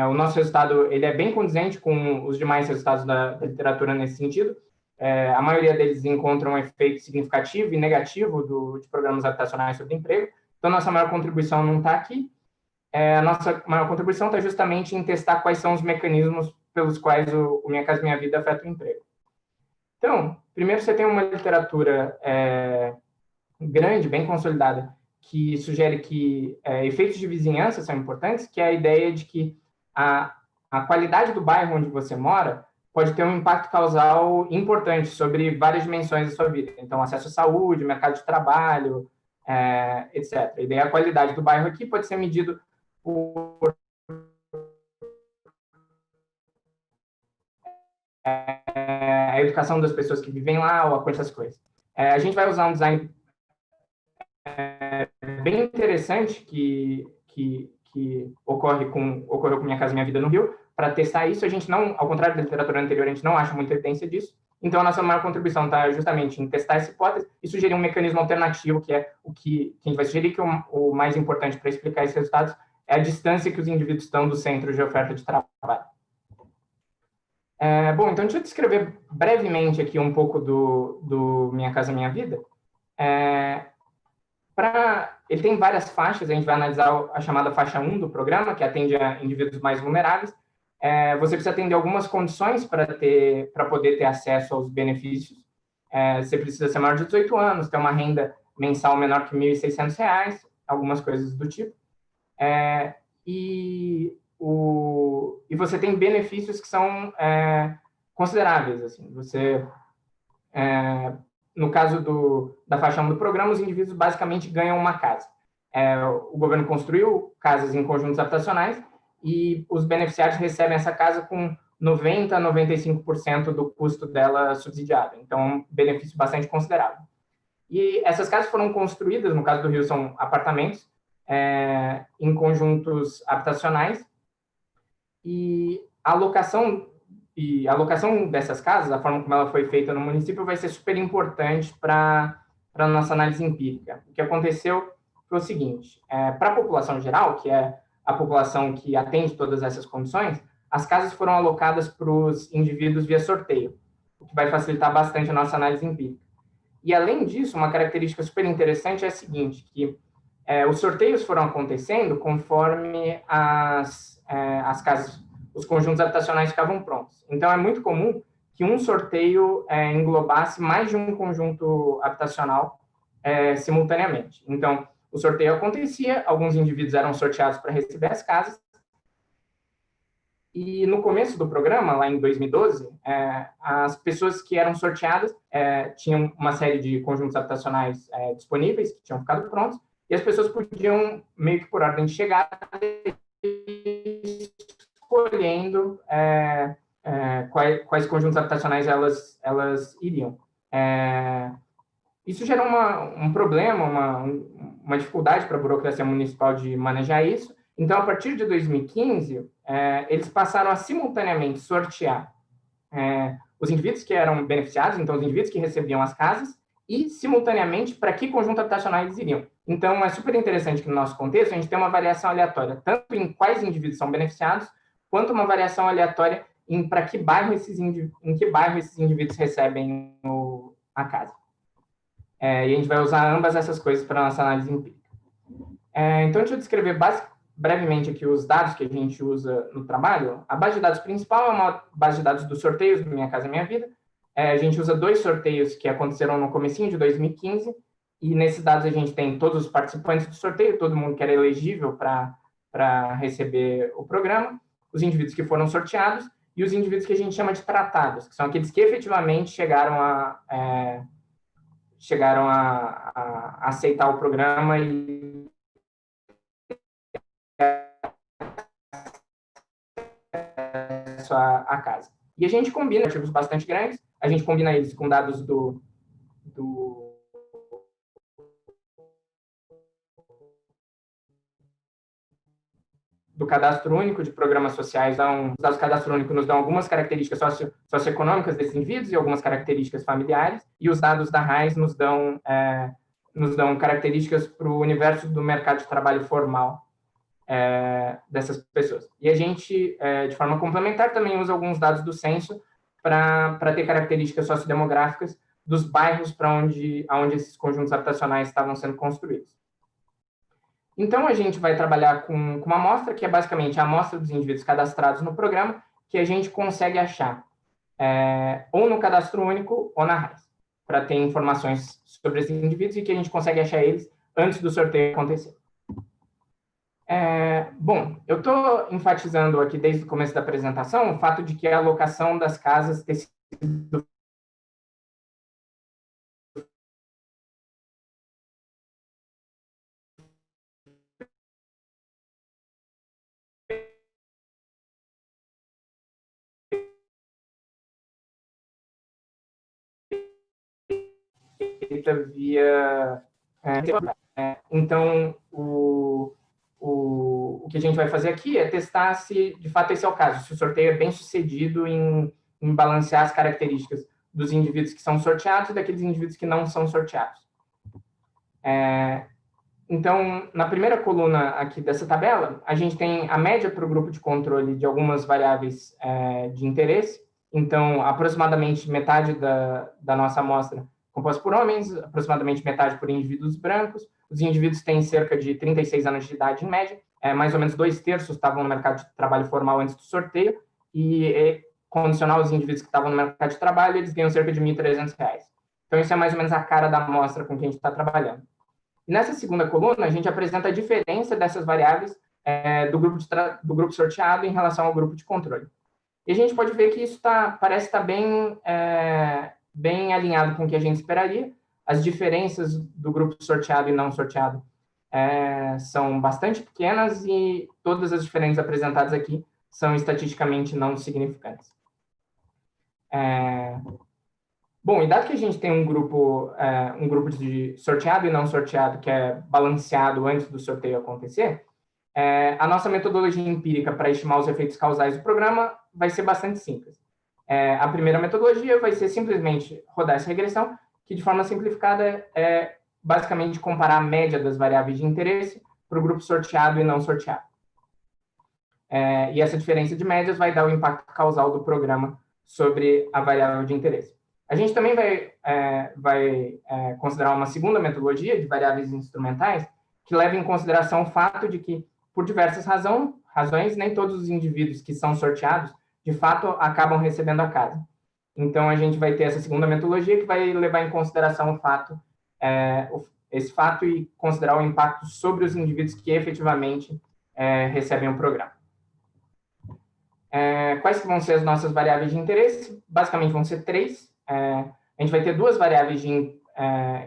O nosso resultado ele é bem condizente com os demais resultados da literatura nesse sentido. A maioria deles encontram um efeito significativo e negativo de programas habitacionais sobre o emprego. Então, nossa maior contribuição não está aqui. A nossa maior contribuição está justamente em testar quais são os mecanismos pelos quais o Minha Casa Minha Vida afeta o emprego. Então, primeiro você tem uma literatura grande, bem consolidada, que sugere que efeitos de vizinhança são importantes, que é a ideia de que a qualidade do bairro onde você mora pode ter um impacto causal importante sobre várias dimensões da sua vida. Então, acesso à saúde, mercado de trabalho, etc. E daí a qualidade do bairro aqui pode ser medido por a educação das pessoas que vivem lá ou essas coisas. A gente vai usar um design bem interessante que ocorreu com Minha Casa Minha Vida no Rio. Para testar isso, a gente não, ao contrário da literatura anterior, a gente não acha muita evidência disso. Então, a nossa maior contribuição está justamente em testar essa hipótese e sugerir um mecanismo alternativo, que é o que a gente vai sugerir, que o mais importante para explicar esses resultados é a distância que os indivíduos estão dos centros de oferta de trabalho. Bom, então deixa eu descrever brevemente aqui um pouco do Minha Casa Minha Vida. Ele tem várias faixas, a gente vai analisar a chamada faixa 1 do programa, que atende a indivíduos mais vulneráveis. Você precisa atender algumas condições para poder ter acesso aos benefícios. Você precisa ser maior de 18 anos, ter uma renda mensal menor que R$ 1.600, algumas coisas do tipo. E você tem benefícios que são consideráveis. Assim. No caso da faixa 1 do programa, os indivíduos basicamente ganham uma casa. O governo construiu casas em conjuntos habitacionais e os beneficiários recebem essa casa com 90% a 95% do custo dela subsidiado. Então, é um benefício bastante considerável. E essas casas foram construídas, no caso do Rio, são apartamentos, em conjuntos habitacionais, e a alocação dessas casas, a forma como ela foi feita no município, vai ser super importante para a nossa análise empírica. O que aconteceu foi o seguinte: para a população geral, que é a população que atende todas essas condições, as casas foram alocadas para os indivíduos via sorteio, o que vai facilitar bastante a nossa análise empírica. E, além disso, uma característica super interessante é a seguinte, que os sorteios foram acontecendo conforme as casas, os conjuntos habitacionais ficavam prontos. Então, é muito comum que um sorteio englobasse mais de um conjunto habitacional simultaneamente. Então, o sorteio acontecia, alguns indivíduos eram sorteados para receber as casas, E no começo do programa, lá em 2012, as pessoas que eram sorteadas tinham uma série de conjuntos habitacionais disponíveis, que tinham ficado prontos, e as pessoas podiam, meio que por ordem de chegada, escolhendo quais conjuntos habitacionais elas iriam. Isso gerou um problema, uma dificuldade para a burocracia municipal de manejar isso. Então, a partir de 2015, eles passaram a simultaneamente sortear os indivíduos que eram beneficiados, então os indivíduos que recebiam as casas, e simultaneamente para que conjunto habitacional eles iriam. Então, é super interessante que no nosso contexto a gente tem uma variação aleatória, tanto em quais indivíduos são beneficiados, quanto uma variação aleatória em que bairro esses indivíduos recebem a casa. E a gente vai usar ambas essas coisas para a nossa análise empírica. Então, deixa eu descrever brevemente aqui os dados que a gente usa no trabalho. A base de dados principal é uma base de dados dos sorteios do Minha Casa Minha Vida. A gente usa 2 sorteios que aconteceram no comecinho de 2015, e nesses dados a gente tem todos os participantes do sorteio, todo mundo que era elegível para receber o programa, os indivíduos que foram sorteados e os indivíduos que a gente chama de tratados, que são aqueles que efetivamente chegaram a aceitar o programa e a casa. E a gente combina artigos bastante grandes, a gente combina eles com dados do Cadastro Único de Programas Sociais. Os dados do Cadastro Único nos dão algumas características socioeconômicas desses indivíduos e algumas características familiares, e os dados da RAIS nos dão características para o universo do mercado de trabalho formal dessas pessoas. E a gente, de forma complementar, também usa alguns dados do censo para ter características sociodemográficas dos bairros para onde esses conjuntos habitacionais estavam sendo construídos. Então, a gente vai trabalhar com uma amostra, que é basicamente a amostra dos indivíduos cadastrados no programa, que a gente consegue achar ou no Cadastro Único ou na RAIS, para ter informações sobre esses indivíduos e que a gente consegue achar eles antes do sorteio acontecer. Bom, eu estou enfatizando aqui desde o começo da apresentação o fato de que a alocação das casas ter sido feita via... Então, o que a gente vai fazer aqui é testar se, de fato, esse é o caso, se o sorteio é bem sucedido em balancear as características dos indivíduos que são sorteados e daqueles indivíduos que não são sorteados. Então, na primeira coluna aqui dessa tabela, a gente tem a média para o grupo de controle de algumas variáveis de interesse. Então, aproximadamente metade da nossa amostra composta por homens, aproximadamente metade por indivíduos brancos. Os indivíduos têm cerca de 36 anos de idade em média, mais ou menos 2/3 estavam no mercado de trabalho formal antes do sorteio, e condicional os indivíduos que estavam no mercado de trabalho, eles ganham cerca de R$ 1.300. Então, isso é mais ou menos a cara da amostra com que a gente está trabalhando. E nessa segunda coluna, a gente apresenta a diferença dessas variáveis do grupo sorteado em relação ao grupo de controle. E a gente pode ver que isso parece estar bem alinhado com o que a gente esperaria. As diferenças do grupo sorteado e não sorteado são bastante pequenas, e todas as diferenças apresentadas aqui são estatisticamente não significantes. Bom, e dado que a gente tem um grupo de sorteado e não sorteado que é balanceado antes do sorteio acontecer, a nossa metodologia empírica para estimar os efeitos causais do programa vai ser bastante simples. A primeira metodologia vai ser simplesmente rodar essa regressão, que de forma simplificada é basicamente comparar a média das variáveis de interesse para o grupo sorteado e não sorteado. E essa diferença de médias vai dar o impacto causal do programa sobre a variável de interesse. A gente também vai considerar uma segunda metodologia de variáveis instrumentais, que leva em consideração o fato de que, por diversas razões, nem todos os indivíduos que são sorteados, de fato, acabam recebendo a casa. Então, a gente vai ter essa segunda metodologia que vai levar em consideração esse fato e considerar o impacto sobre os indivíduos que efetivamente recebem o programa. Quais que vão ser as nossas variáveis de interesse? Basicamente vão ser 3. A gente vai ter 2 variáveis de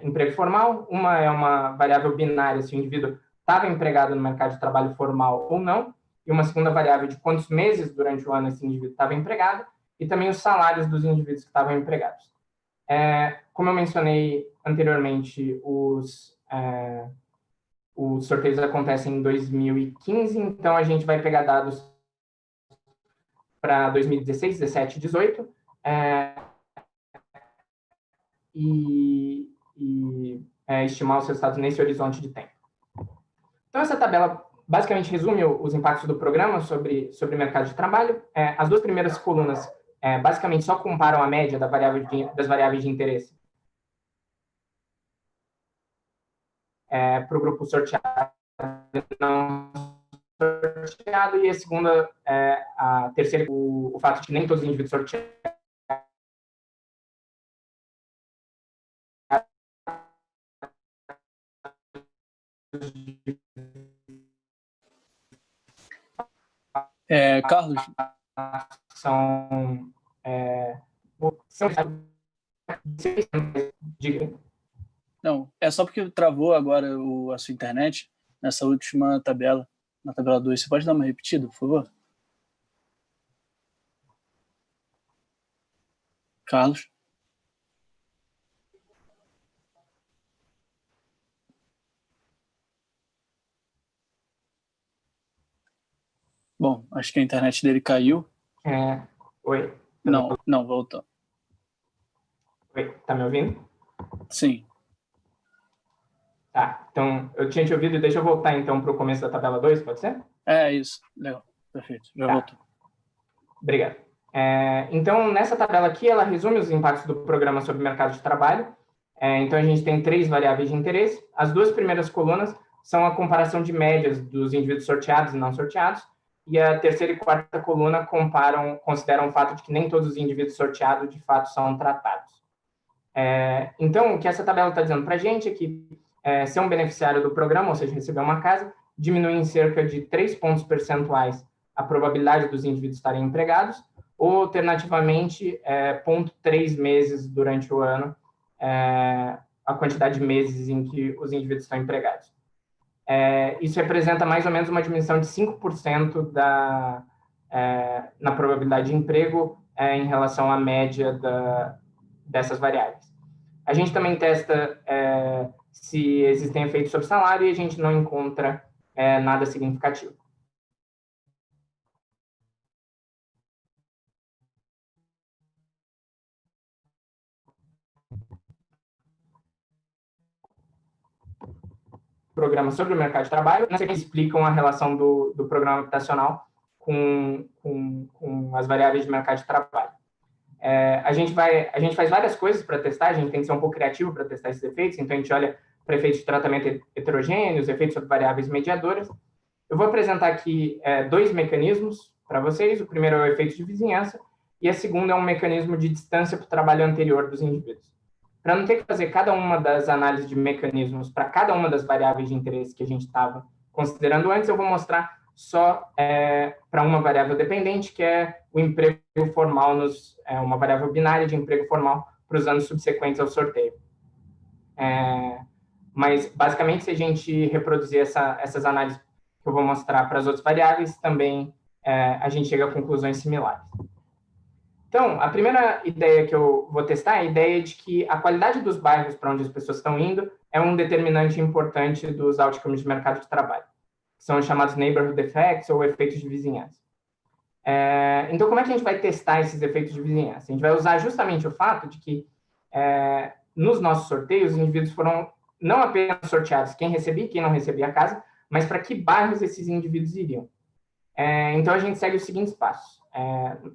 emprego formal. Uma é uma variável binária, se o indivíduo estava empregado no mercado de trabalho formal ou não, e uma segunda variável de quantos meses durante o ano esse indivíduo estava empregado, e também os salários dos indivíduos que estavam empregados. Como eu mencionei anteriormente, os sorteios acontecem em 2015, então a gente vai pegar dados para 2016, 17 e 18, e estimar os resultados nesse horizonte de tempo. Então, essa tabela basicamente resume os impactos do programa sobre o mercado de trabalho. As 2 primeiras colunas basicamente só comparam a média das variáveis de interesse para o grupo sorteado e não sorteado, e a segunda, a terceira, o fato de que nem todos os indivíduos sorteados Carlos, são não, é só porque travou agora a sua internet nessa última tabela, na tabela 2. Você pode dar uma repetida, por favor? Carlos? Bom, acho que a internet dele caiu. Oi. Não, voltou. Oi, tá me ouvindo? Sim. Tá, então eu tinha te ouvido, deixa eu voltar então para o começo da tabela 2, pode ser? Isso, legal, perfeito, já voltou. Obrigado. Então, nessa tabela aqui, ela resume os impactos do programa sobre o mercado de trabalho. Então, a gente tem 3 variáveis de interesse. As 2 primeiras colunas são a comparação de médias dos indivíduos sorteados e não sorteados, e a terceira e quarta coluna consideram o fato de que nem todos os indivíduos sorteados, de fato, são tratados. Então, o que essa tabela está dizendo para a gente é que ser um beneficiário do programa, ou seja, receber uma casa, diminui em cerca de 3 pontos percentuais a probabilidade dos indivíduos estarem empregados, ou, alternativamente, 0,3 meses durante o ano, a quantidade de meses em que os indivíduos estão empregados. Isso representa mais ou menos uma diminuição de 5% na probabilidade de emprego em relação à média dessas variáveis. A gente também testa se existem efeitos sobre salário e a gente não encontra nada significativo. Programa sobre o mercado de trabalho, que explicam a relação do programa habitacional com as variáveis de mercado de trabalho. A gente faz várias coisas para testar, a gente tem que ser um pouco criativo para testar esses efeitos, então a gente olha para efeitos de tratamento heterogêneos, efeitos sobre variáveis mediadoras. Eu vou apresentar aqui 2 mecanismos para vocês. O primeiro é o efeito de vizinhança e a segunda é um mecanismo de distância para o trabalho anterior dos indivíduos. Para não ter que fazer cada uma das análises de mecanismos para cada uma das variáveis de interesse que a gente estava considerando antes, eu vou mostrar só para uma variável dependente, que é o emprego formal, uma variável binária de emprego formal para os anos subsequentes ao sorteio. Mas, basicamente, se a gente reproduzir essas análises que eu vou mostrar para as outras variáveis, também a gente chega a conclusões similares. Então, a primeira ideia que eu vou testar é a ideia de que a qualidade dos bairros para onde as pessoas estão indo é um determinante importante dos outcomes de mercado de trabalho, que são os chamados neighborhood effects ou efeitos de vizinhança. Então, como é que a gente vai testar esses efeitos de vizinhança? A gente vai usar justamente o fato de que, nos nossos sorteios, os indivíduos foram não apenas sorteados quem recebia e quem não recebia a casa, mas para que bairros esses indivíduos iriam. Então, a gente segue os seguintes passos.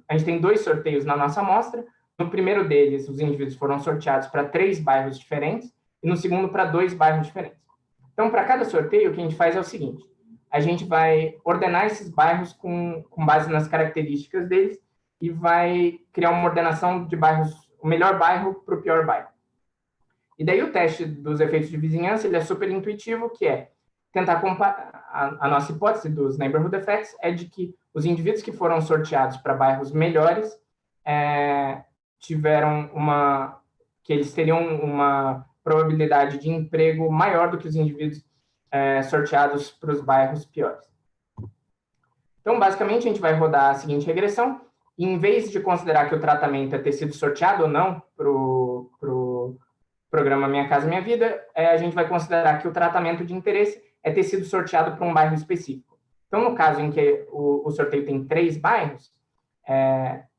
A gente tem 2 sorteios na nossa amostra. No primeiro deles, os indivíduos foram sorteados para 3 bairros diferentes e no segundo para 2 bairros diferentes. Então, para cada sorteio, o que a gente faz é o seguinte: a gente vai ordenar esses bairros com base nas características deles e vai criar uma ordenação de bairros, o melhor bairro para o pior bairro. E daí o teste dos efeitos de vizinhança ele é super intuitivo, que tentar comparar. A nossa hipótese dos neighborhood effects é de que os indivíduos que foram sorteados para bairros melhores que eles teriam uma probabilidade de emprego maior do que os indivíduos sorteados para os bairros piores. Então, basicamente, a gente vai rodar a seguinte regressão, e em vez de considerar que o tratamento é ter sido sorteado ou não para o programa Minha Casa Minha Vida, a gente vai considerar que o tratamento de interesse é ter sido sorteado para um bairro específico. Então, no caso em que o sorteio tem 3 bairros,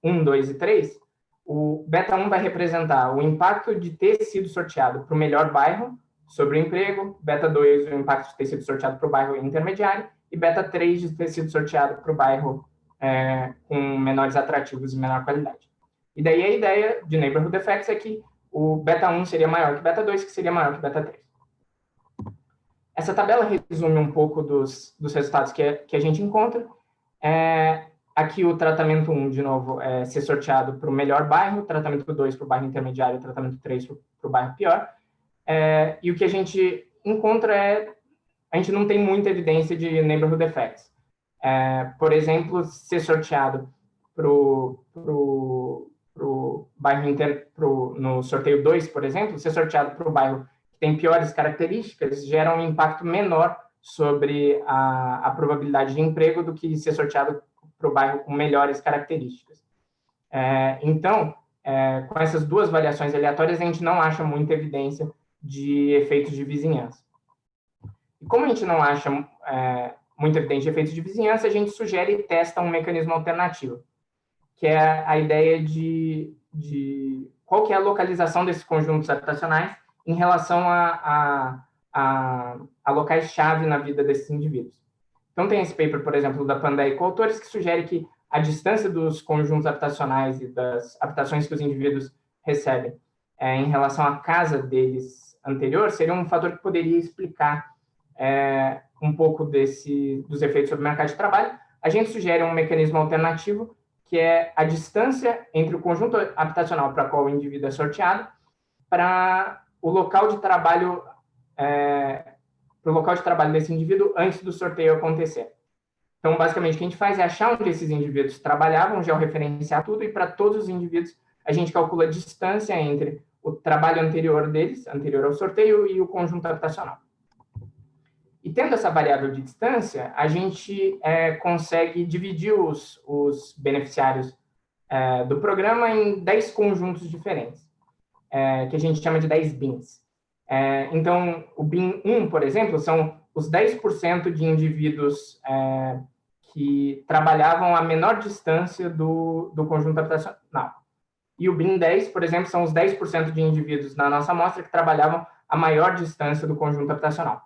1, 2 e 3, o beta 1 vai representar o impacto de ter sido sorteado para o melhor bairro sobre o emprego, beta 2, o impacto de ter sido sorteado para o bairro intermediário, e beta 3 de ter sido sorteado para o bairro com menores atrativos e menor qualidade. E daí a ideia de neighborhood effects é que o beta 1 seria maior que beta 2, que seria maior que beta 3. Essa tabela resume um pouco dos resultados que a gente encontra. Aqui o tratamento 1, de novo, é ser sorteado para o melhor bairro, tratamento 2 para o bairro intermediário, tratamento 3 para o bairro pior. E o que a gente encontra a gente não tem muita evidência de neighborhood effects. Por exemplo, ser sorteado no sorteio 2, por exemplo, ser sorteado para o bairro que tem piores características gera um impacto menor sobre a probabilidade de emprego do que ser sorteado para o bairro com melhores características. Então, com essas duas variações aleatórias, a gente não acha muita evidência de efeitos de vizinhança. E como a gente não acha muita evidência de efeitos de vizinhança, a gente sugere e testa um mecanismo alternativo, que é a ideia de qual que é a localização desses conjuntos habitacionais em relação a locais-chave na vida desses indivíduos. Então, tem esse paper, por exemplo, da Pandey e coautores, que sugere que a distância dos conjuntos habitacionais e das habitações que os indivíduos recebem em relação à casa deles anterior seria um fator que poderia explicar um pouco dos efeitos sobre o mercado de trabalho. A gente sugere um mecanismo alternativo, que é a distância entre o conjunto habitacional para qual o indivíduo é sorteado para o local de trabalho desse indivíduo antes do sorteio acontecer. Então, basicamente, o que a gente faz é achar onde esses indivíduos trabalhavam, georreferenciar tudo, e para todos os indivíduos a gente calcula a distância entre o trabalho anterior deles, anterior ao sorteio, e o conjunto habitacional. E tendo essa variável de distância, a gente consegue dividir os beneficiários do programa em 10 conjuntos diferentes, que a gente chama de 10 bins. Então, o BIM 1, por exemplo, são os 10% de indivíduos que trabalhavam a menor distância do conjunto habitacional. E o BIM 10, por exemplo, são os 10% de indivíduos na nossa amostra que trabalhavam a maior distância do conjunto habitacional.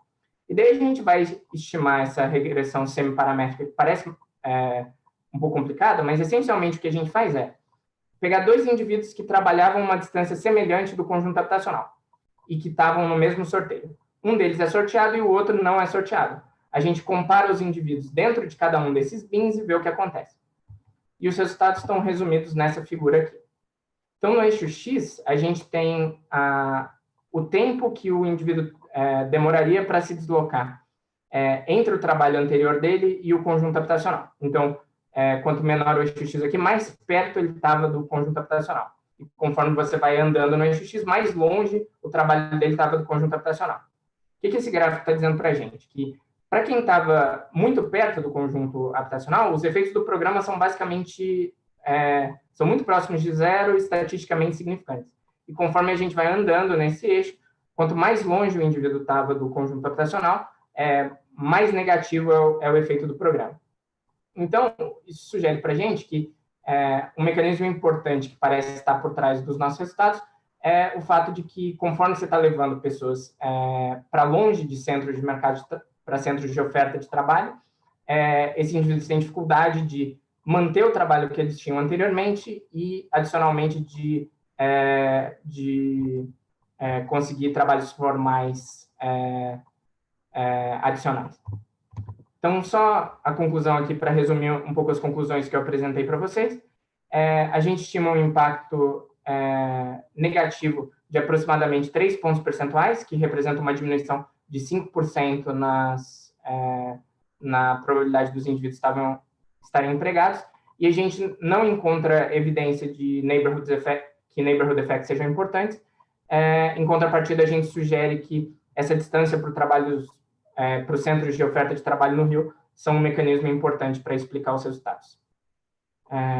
E daí a gente vai estimar essa regressão semiparamétrica, que parece um pouco complicada, mas essencialmente o que a gente faz é pegar 2 indivíduos que trabalhavam uma distância semelhante do conjunto habitacional e que estavam no mesmo sorteio. Um deles é sorteado e o outro não é sorteado. A gente compara os indivíduos dentro de cada um desses bins e vê o que acontece. E os resultados estão resumidos nessa figura aqui. Então, no eixo X, a gente tem o tempo que o indivíduo demoraria para se deslocar entre o trabalho anterior dele e o conjunto habitacional. Então, quanto menor o eixo X aqui, mais perto ele estava do conjunto habitacional. E conforme você vai andando no eixo X, mais longe o trabalho dele estava do conjunto habitacional. O que esse gráfico está dizendo para a gente? Que, para quem estava muito perto do conjunto habitacional, os efeitos do programa são basicamente são muito próximos de zero e estatisticamente significantes. E conforme a gente vai andando nesse eixo, quanto mais longe o indivíduo estava do conjunto habitacional, mais negativo é o efeito do programa. Então, isso sugere para a gente que um mecanismo importante que parece estar por trás dos nossos resultados é o fato de que, conforme você está levando pessoas para longe de centros de mercado, para centros de oferta de trabalho, esses indivíduos têm dificuldade de manter o trabalho que eles tinham anteriormente e, adicionalmente, de conseguir trabalhos formais adicionais. Então, só a conclusão aqui, para resumir um pouco as conclusões que eu apresentei para vocês. A gente estima um impacto negativo de aproximadamente 3 pontos percentuais, que representa uma diminuição de 5% na probabilidade dos indivíduos estarem empregados, e a gente não encontra evidência de que neighborhood effects sejam importantes. Em contrapartida, a gente sugere que essa distância para os centros de oferta de trabalho no Rio são um mecanismo importante para explicar os resultados.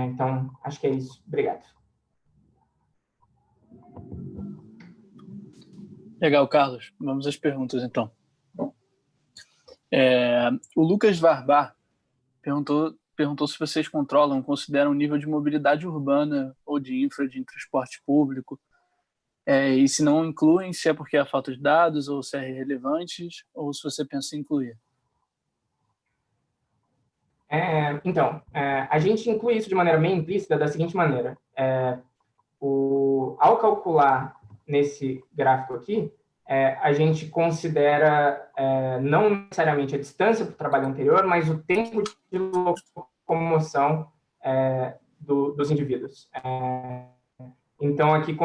Então, acho que é isso. Obrigado. Legal, Carlos. Vamos às perguntas, então. O Lucas Varbar perguntou se vocês consideram o nível de mobilidade urbana ou de transporte público, e se não incluem, se é porque há falta de dados, ou se é irrelevante, ou se você pensa em incluir. Então, a gente inclui isso de maneira meio implícita da seguinte maneira. Ao calcular nesse gráfico aqui, a gente considera não necessariamente a distância para o trabalho anterior, mas o tempo de locomoção dos indivíduos. Então, aqui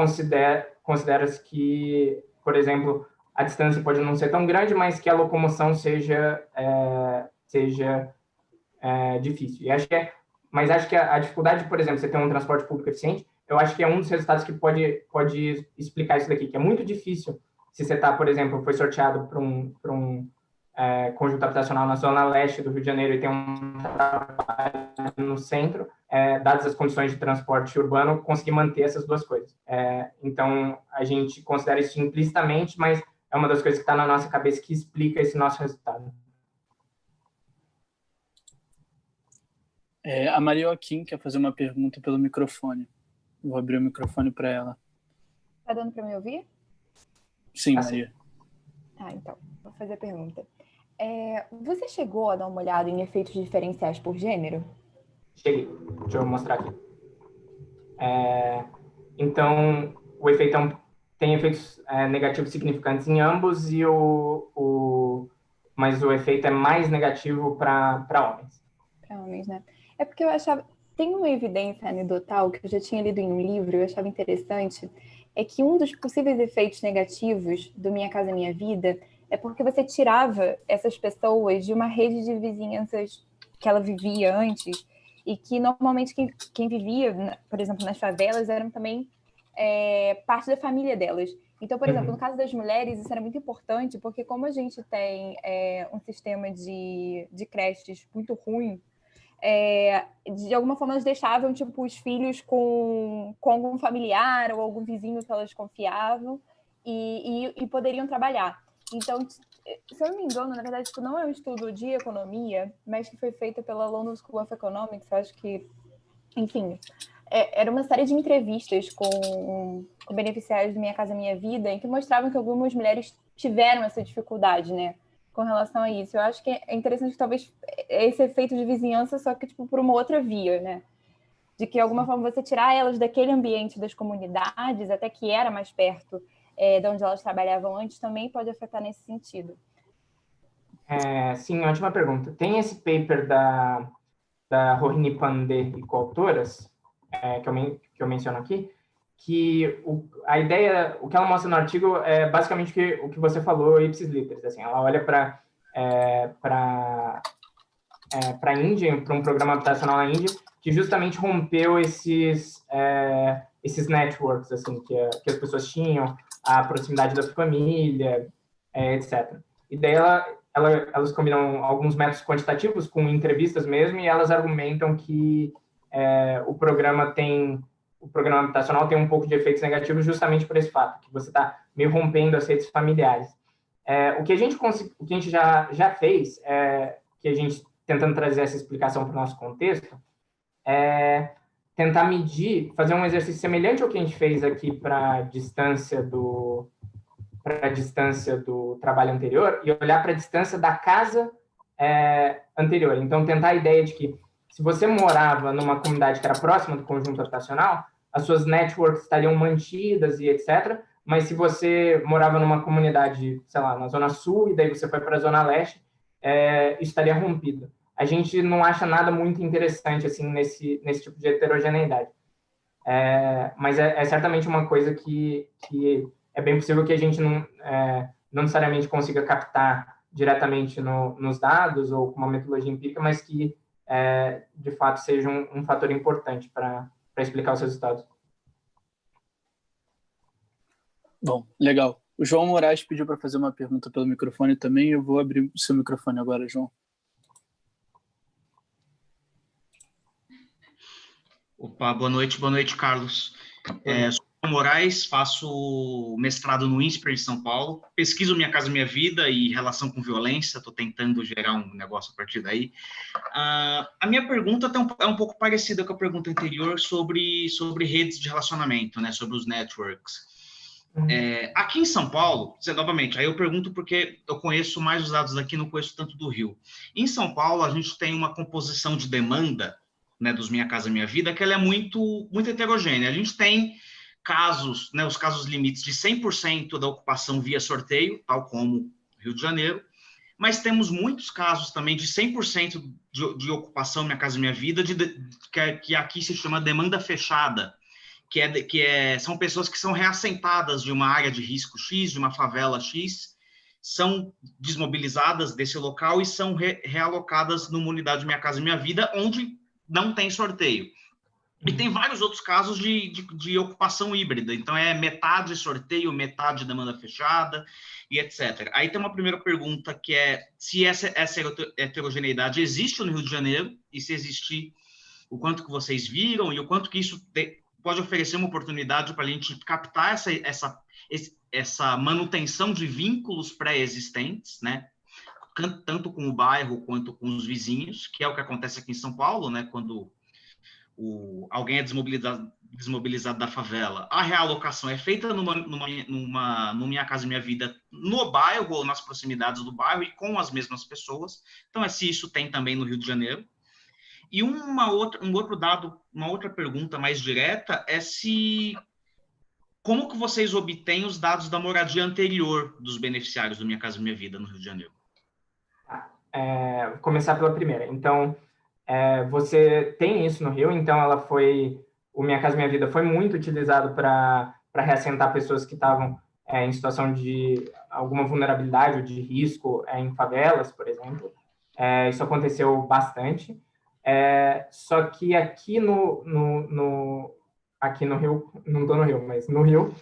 considera-se que, por exemplo, a distância pode não ser tão grande, mas que a locomoção seja difícil. Mas acho que a dificuldade, por exemplo, você ter um transporte público eficiente, eu acho que é um dos resultados que pode explicar isso daqui, que é muito difícil se você por exemplo, foi sorteado para um conjunto habitacional na zona leste do Rio de Janeiro e tem um trabalho no centro, dadas as condições de transporte urbano, conseguir manter essas duas coisas. Então, a gente considera isso implicitamente, mas é uma das coisas que está na nossa cabeça que explica esse nosso resultado. A Maria Joaquim quer fazer uma pergunta pelo microfone. Vou abrir o microfone para ela. Tá dando para me ouvir? Sim, Maria. Então, vou fazer a pergunta. Você chegou a dar uma olhada em efeitos diferenciais por gênero? Cheguei. Deixa eu mostrar aqui. Então, o efeito tem efeitos negativos significantes em ambos, mas o efeito é mais negativo para homens. Para homens, né? É porque eu achava... Tem uma evidência anedotal que eu já tinha lido em um livro, eu achava interessante, é que um dos possíveis efeitos negativos do Minha Casa Minha Vida é porque você tirava essas pessoas de uma rede de vizinhanças que ela vivia antes, e que normalmente quem vivia, por exemplo, nas favelas, eram também parte da família delas. Então, por exemplo, no caso das mulheres, isso era muito importante, porque como a gente tem um sistema de creches muito ruim, de alguma forma elas deixavam os filhos com algum familiar ou algum vizinho que elas confiavam e poderiam trabalhar. Então, se eu não me engano, na verdade, isso não é um estudo de economia, mas que foi feito pela London School of Economics, eu acho que, enfim, era uma série de entrevistas com beneficiários do Minha Casa Minha Vida, em que mostravam que algumas mulheres tiveram essa dificuldade, né, com relação a isso. Eu acho que é interessante, talvez, esse efeito de vizinhança, só que, por uma outra via, né? De que, de alguma forma, você tirar elas daquele ambiente das comunidades, até que era mais perto de onde elas trabalhavam antes, também pode afetar nesse sentido. Sim, ótima pergunta. Tem esse paper da Rohini Pandey e coautoras, que eu menciono aqui, que a ideia, o que ela mostra no artigo é basicamente o que você falou, ipsis literis. Assim, ela olha para a Índia, para um programa habitacional na Índia, que justamente rompeu esses networks assim, que as pessoas tinham, a proximidade da família, etc. E daí elas combinam alguns métodos quantitativos com entrevistas mesmo, e elas argumentam que o programa habitacional tem um pouco de efeitos negativos justamente por esse fato, que você está meio rompendo as redes familiares. O que a gente já fez, que a gente tentando trazer essa explicação para o nosso contexto, tentar fazer um exercício semelhante ao que a gente fez aqui para a distância do trabalho anterior e olhar para a distância da casa anterior. Então, tentar a ideia de que se você morava numa comunidade que era próxima do conjunto habitacional, as suas networks estariam mantidas e etc., mas se você morava numa comunidade, sei lá, na Zona Sul, e daí você foi para a Zona Leste, isso estaria rompido. A gente não acha nada muito interessante assim nesse tipo de heterogeneidade. Mas é certamente uma coisa que é bem possível que a gente não necessariamente consiga captar diretamente nos dados ou com uma metodologia empírica, mas que, de fato, seja um fator importante para explicar os resultados. Bom, legal. O João Moraes pediu para fazer uma pergunta pelo microfone também. Eu vou abrir o seu microfone agora, João. Opa, boa noite, Carlos. Sou João Moraes, faço mestrado no INSPER em São Paulo, pesquiso Minha Casa Minha Vida e relação com violência, estou tentando gerar um negócio a partir daí. A minha pergunta é um pouco parecida com a pergunta anterior sobre redes de relacionamento, né, sobre os networks. Aqui em São Paulo, novamente, aí eu pergunto porque eu conheço mais os dados daqui, não conheço tanto do Rio. Em São Paulo, a gente tem uma composição de demanda, né, dos Minha Casa Minha Vida, que ela é muito, muito heterogênea. A gente tem casos, né, os casos limites de 100% da ocupação via sorteio, tal como Rio de Janeiro, mas temos muitos casos também de 100% de ocupação Minha Casa Minha Vida, que aqui se chama demanda fechada, são pessoas que são reassentadas de uma área de risco X, de uma favela X, são desmobilizadas desse local e são realocadas numa unidade Minha Casa Minha Vida, onde não tem sorteio. E tem vários outros casos de ocupação híbrida. Então, metade sorteio, metade demanda fechada e etc. Aí tem uma primeira pergunta, que é se essa heterogeneidade existe no Rio de Janeiro, e se existir, o quanto que vocês viram e o quanto que isso pode oferecer uma oportunidade para a gente captar essa manutenção de vínculos pré-existentes, né? Tanto com o bairro quanto com os vizinhos, que é o que acontece aqui em São Paulo, né? Quando alguém é desmobilizado da favela, a realocação é feita numa Minha Casa Minha Vida no bairro ou nas proximidades do bairro e com as mesmas pessoas. Então, se isso tem também no Rio de Janeiro. E uma outra pergunta mais direta é como que vocês obtêm os dados da moradia anterior dos beneficiários do Minha Casa Minha Vida no Rio de Janeiro? Vou começar pela primeira. Então, você tem isso no Rio, então o Minha Casa Minha Vida foi muito utilizado para reassentar pessoas que estavam em situação de alguma vulnerabilidade ou de risco em favelas, por exemplo. Isso aconteceu bastante. Só que aqui no Rio, não estou no Rio, mas no Rio,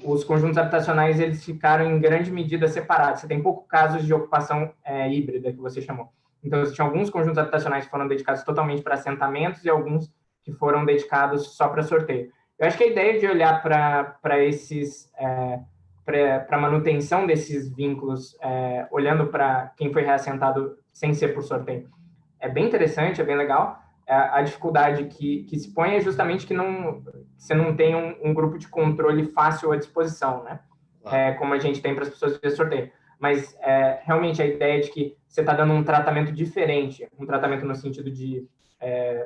os conjuntos habitacionais eles ficaram em grande medida separados. Você tem poucos casos de ocupação híbrida, que você chamou. Então, tinha alguns conjuntos habitacionais que foram dedicados totalmente para assentamentos e alguns que foram dedicados só para sorteio. Eu acho que a ideia de olhar para a manutenção desses vínculos, olhando para quem foi reassentado sem ser por sorteio, é bem interessante, é bem legal. A dificuldade que se põe é justamente que você não tem um grupo de controle fácil à disposição, né? Claro. Como a gente tem para as pessoas de sorteio. Mas realmente a ideia de que você está dando um tratamento diferente, um tratamento no sentido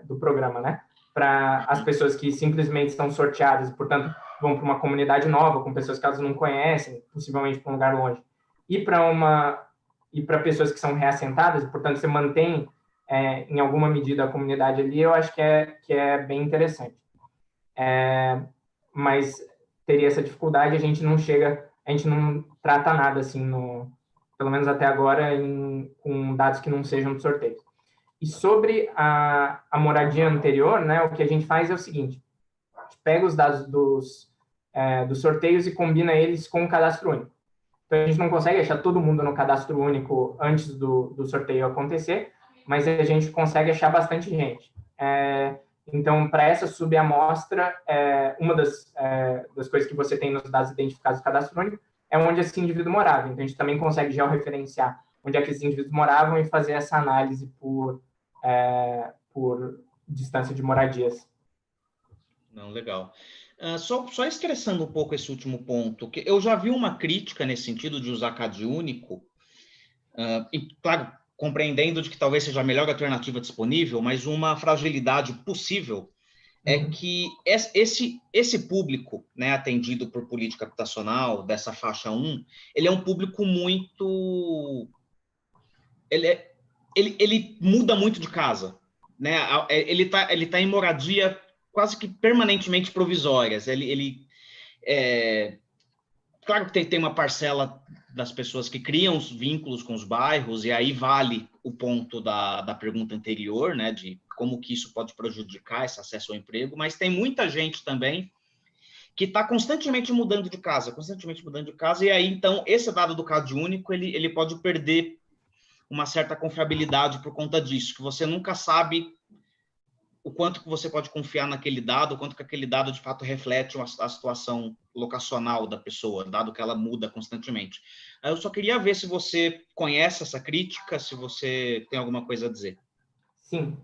do programa, né? Para as pessoas que simplesmente estão sorteadas e, portanto, vão para uma comunidade nova, com pessoas que elas não conhecem, possivelmente para um lugar longe, e para pessoas que são reassentadas, e, portanto, você mantém em alguma medida a comunidade ali, eu acho que é bem interessante. Mas teria essa dificuldade, a gente não trata nada assim, pelo menos até agora, com dados que não sejam de sorteio. E sobre a moradia anterior, né, o que a gente faz é o seguinte: a gente pega os dados dos sorteios e combina eles com o cadastro único. Então, a gente não consegue achar todo mundo no cadastro único antes do sorteio acontecer, mas a gente consegue achar bastante gente. Então, para essa subamostra, uma das coisas que você tem nos dados identificados do cadastro único é onde esse indivíduo morava. Então, a gente também consegue georreferenciar onde é que esses indivíduos moravam e fazer essa análise por distância de moradias. Não, legal. Só estressando um pouco esse último ponto, que eu já vi uma crítica nesse sentido de usar CAD único, e, claro, compreendendo de que talvez seja a melhor alternativa disponível, mas uma fragilidade possível é que esse público, né, atendido por política habitacional, dessa faixa 1, ele é um público muito... Ele muda muito de casa, né? Ele tá em moradia quase que permanentemente provisórias. Claro que tem uma parcela das pessoas que criam os vínculos com os bairros, e aí vale o ponto da pergunta anterior, né, de como que isso pode prejudicar esse acesso ao emprego, mas tem muita gente também que está constantemente mudando de casa, e aí, então, esse dado do CAD único, ele pode perder uma certa confiabilidade por conta disso, que você nunca sabe o quanto que você pode confiar naquele dado, o quanto que aquele dado, de fato, reflete a situação locacional da pessoa, dado que ela muda constantemente. Eu só queria ver se você conhece essa crítica, se você tem alguma coisa a dizer. Sim,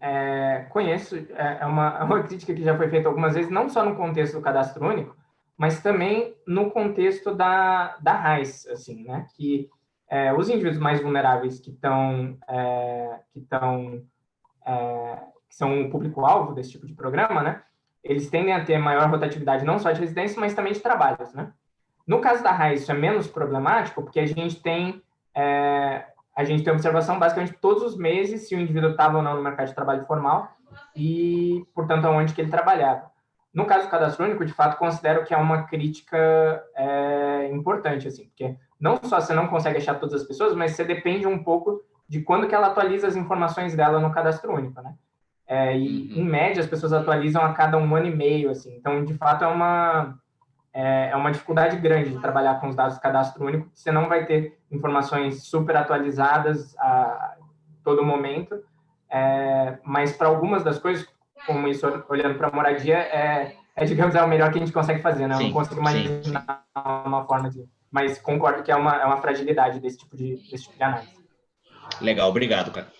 conheço. É uma crítica que já foi feita algumas vezes, não só no contexto do cadastro único, mas também no contexto da RAIS, assim, né? Que os indivíduos mais vulneráveis que são o público-alvo desse tipo de programa, né? Eles tendem a ter maior rotatividade não só de residência, mas também de trabalhos, né? No caso da RAIS, isso é menos problemático, porque a gente tem observação basicamente todos os meses se o indivíduo estava ou não no mercado de trabalho formal e, portanto, aonde que ele trabalhava. No caso do cadastro único, de fato, considero que é uma crítica importante, assim, porque não só você não consegue achar todas as pessoas, mas você depende um pouco de quando que ela atualiza as informações dela no cadastro único, né? E, em média, as pessoas atualizam a cada 1 ano e meio, assim. Então, de fato, é uma dificuldade grande de trabalhar com os dados do cadastro único. Você não vai ter informações super atualizadas a todo momento, mas para algumas das coisas, como isso, olhando para a moradia, digamos, o melhor que a gente consegue fazer, né? Eu não consigo imaginar uma forma de... Mas concordo que é uma fragilidade desse tipo de análise. Legal, obrigado, cara.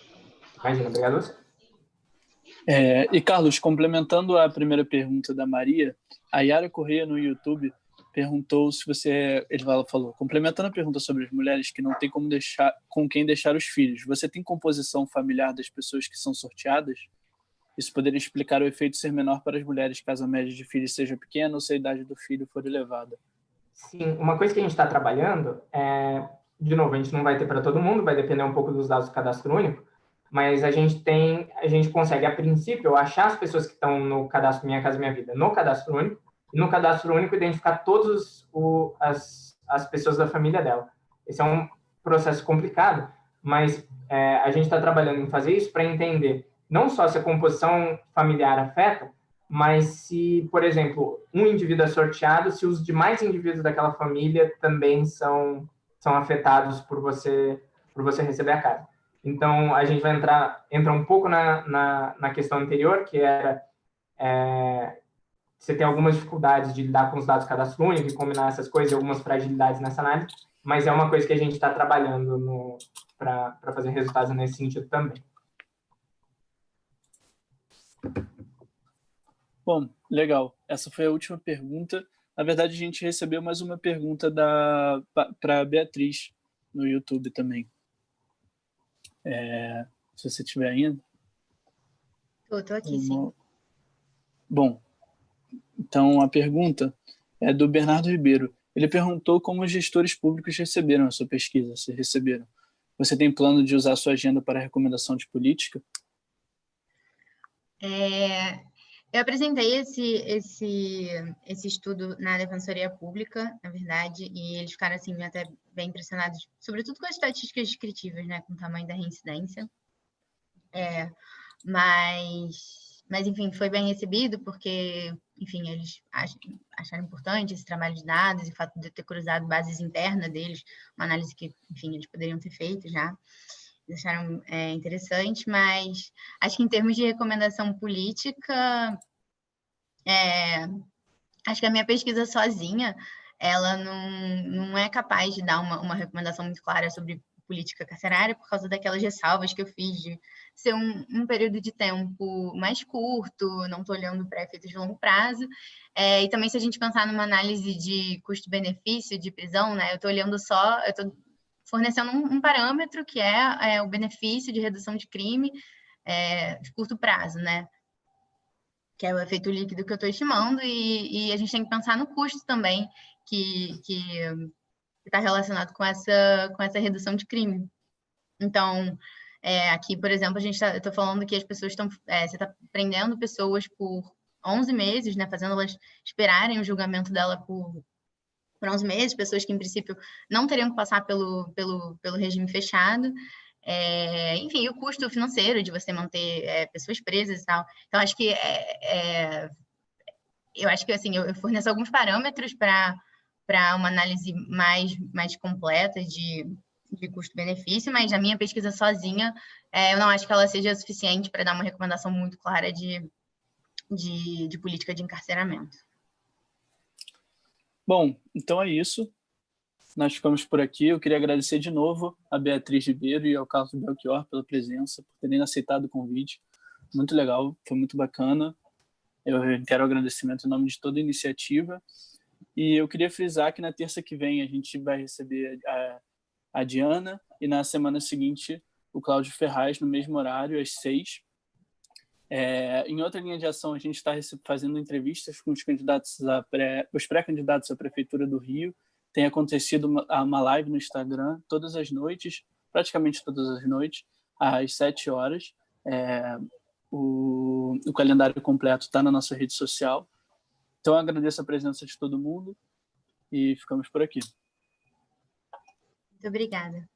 Imagina, obrigado a você. E, Carlos, complementando a primeira pergunta da Maria, a Yara Correia no YouTube perguntou se você... Ela falou, complementando a pergunta sobre as mulheres que não tem com quem deixar os filhos, você tem composição familiar das pessoas que são sorteadas? Isso poderia explicar o efeito ser menor para as mulheres caso a média de filhos seja pequena ou se a idade do filho for elevada. Sim, uma coisa que a gente está trabalhando de novo, a gente não vai ter para todo mundo, vai depender um pouco dos dados do cadastro único, mas a gente consegue, a princípio, achar as pessoas que estão no cadastro Minha Casa Minha Vida no cadastro único, e no cadastro único identificar todas as pessoas da família dela. Esse é um processo complicado, mas a gente está trabalhando em fazer isso para entender não só se a composição familiar afeta, mas se, por exemplo, um indivíduo é sorteado, se os demais indivíduos daquela família também são afetados por você receber a casa. Então, a gente vai entra um pouco na questão anterior, que era você tem algumas dificuldades de lidar com os dados cadastro único e combinar essas coisas, algumas fragilidades nessa análise, mas é uma coisa que a gente está trabalhando para fazer resultados nesse sentido também. Bom, legal. Essa foi a última pergunta. Na verdade, a gente recebeu mais uma pergunta para a Beatriz no YouTube também. Se você tiver ainda. Estou aqui, sim. Bom, então a pergunta é do Bernardo Ribeiro. Ele perguntou como os gestores públicos receberam a sua pesquisa, se receberam. Você tem plano de usar a sua agenda para recomendação de política? Eu apresentei esse estudo na Defensoria Pública, na verdade, e eles ficaram assim, até bem impressionados, sobretudo com as estatísticas descritivas, né, com o tamanho da reincidência. Mas, enfim, foi bem recebido, porque, enfim, eles acharam importante esse trabalho de dados e o fato de eu ter cruzado bases internas deles, uma análise que, enfim, eles poderiam ter feito já. Acharam interessante, mas acho que em termos de recomendação política, acho que a minha pesquisa sozinha, ela não é capaz de dar uma recomendação muito clara sobre política carcerária por causa daquelas ressalvas que eu fiz de ser um período de tempo mais curto, não estou olhando para efeitos de longo prazo, e também se a gente pensar numa análise de custo-benefício de prisão, né, eu estou olhando só, eu estou fornecendo um parâmetro que é o benefício de redução de crime de curto prazo, né? Que é o efeito líquido que eu estou estimando, e a gente tem que pensar no custo também, que está relacionado com essa redução de crime. Então, aqui, por exemplo, eu estou falando que as pessoas estão... você está prendendo pessoas por 11 meses, né? Fazendo elas esperarem o julgamento dela por por 11 meses, pessoas que, em princípio, não teriam que passar pelo regime fechado. Enfim, o custo financeiro de você manter pessoas presas e tal. Então, acho que eu acho que assim, eu forneço alguns parâmetros para uma análise mais completa de custo-benefício, mas a minha pesquisa sozinha, eu não acho que ela seja suficiente para dar uma recomendação muito clara de política de encarceramento. Bom, então é isso. Nós ficamos por aqui. Eu queria agradecer de novo a Beatriz Ribeiro e ao Carlos Belchior pela presença, por terem aceitado o convite. Muito legal, foi muito bacana. Eu quero agradecimento em nome de toda a iniciativa. E eu queria frisar que na terça que vem a gente vai receber a Diana e na semana seguinte o Cláudio Ferraz, no mesmo horário, às 6. Em outra linha de ação, a gente está fazendo entrevistas com os pré-candidatos à Prefeitura do Rio. Tem acontecido uma live no Instagram todas as noites, praticamente todas as noites, às 7 horas. O calendário completo está na nossa rede social. Então, eu agradeço a presença de todo mundo e ficamos por aqui. Muito obrigada.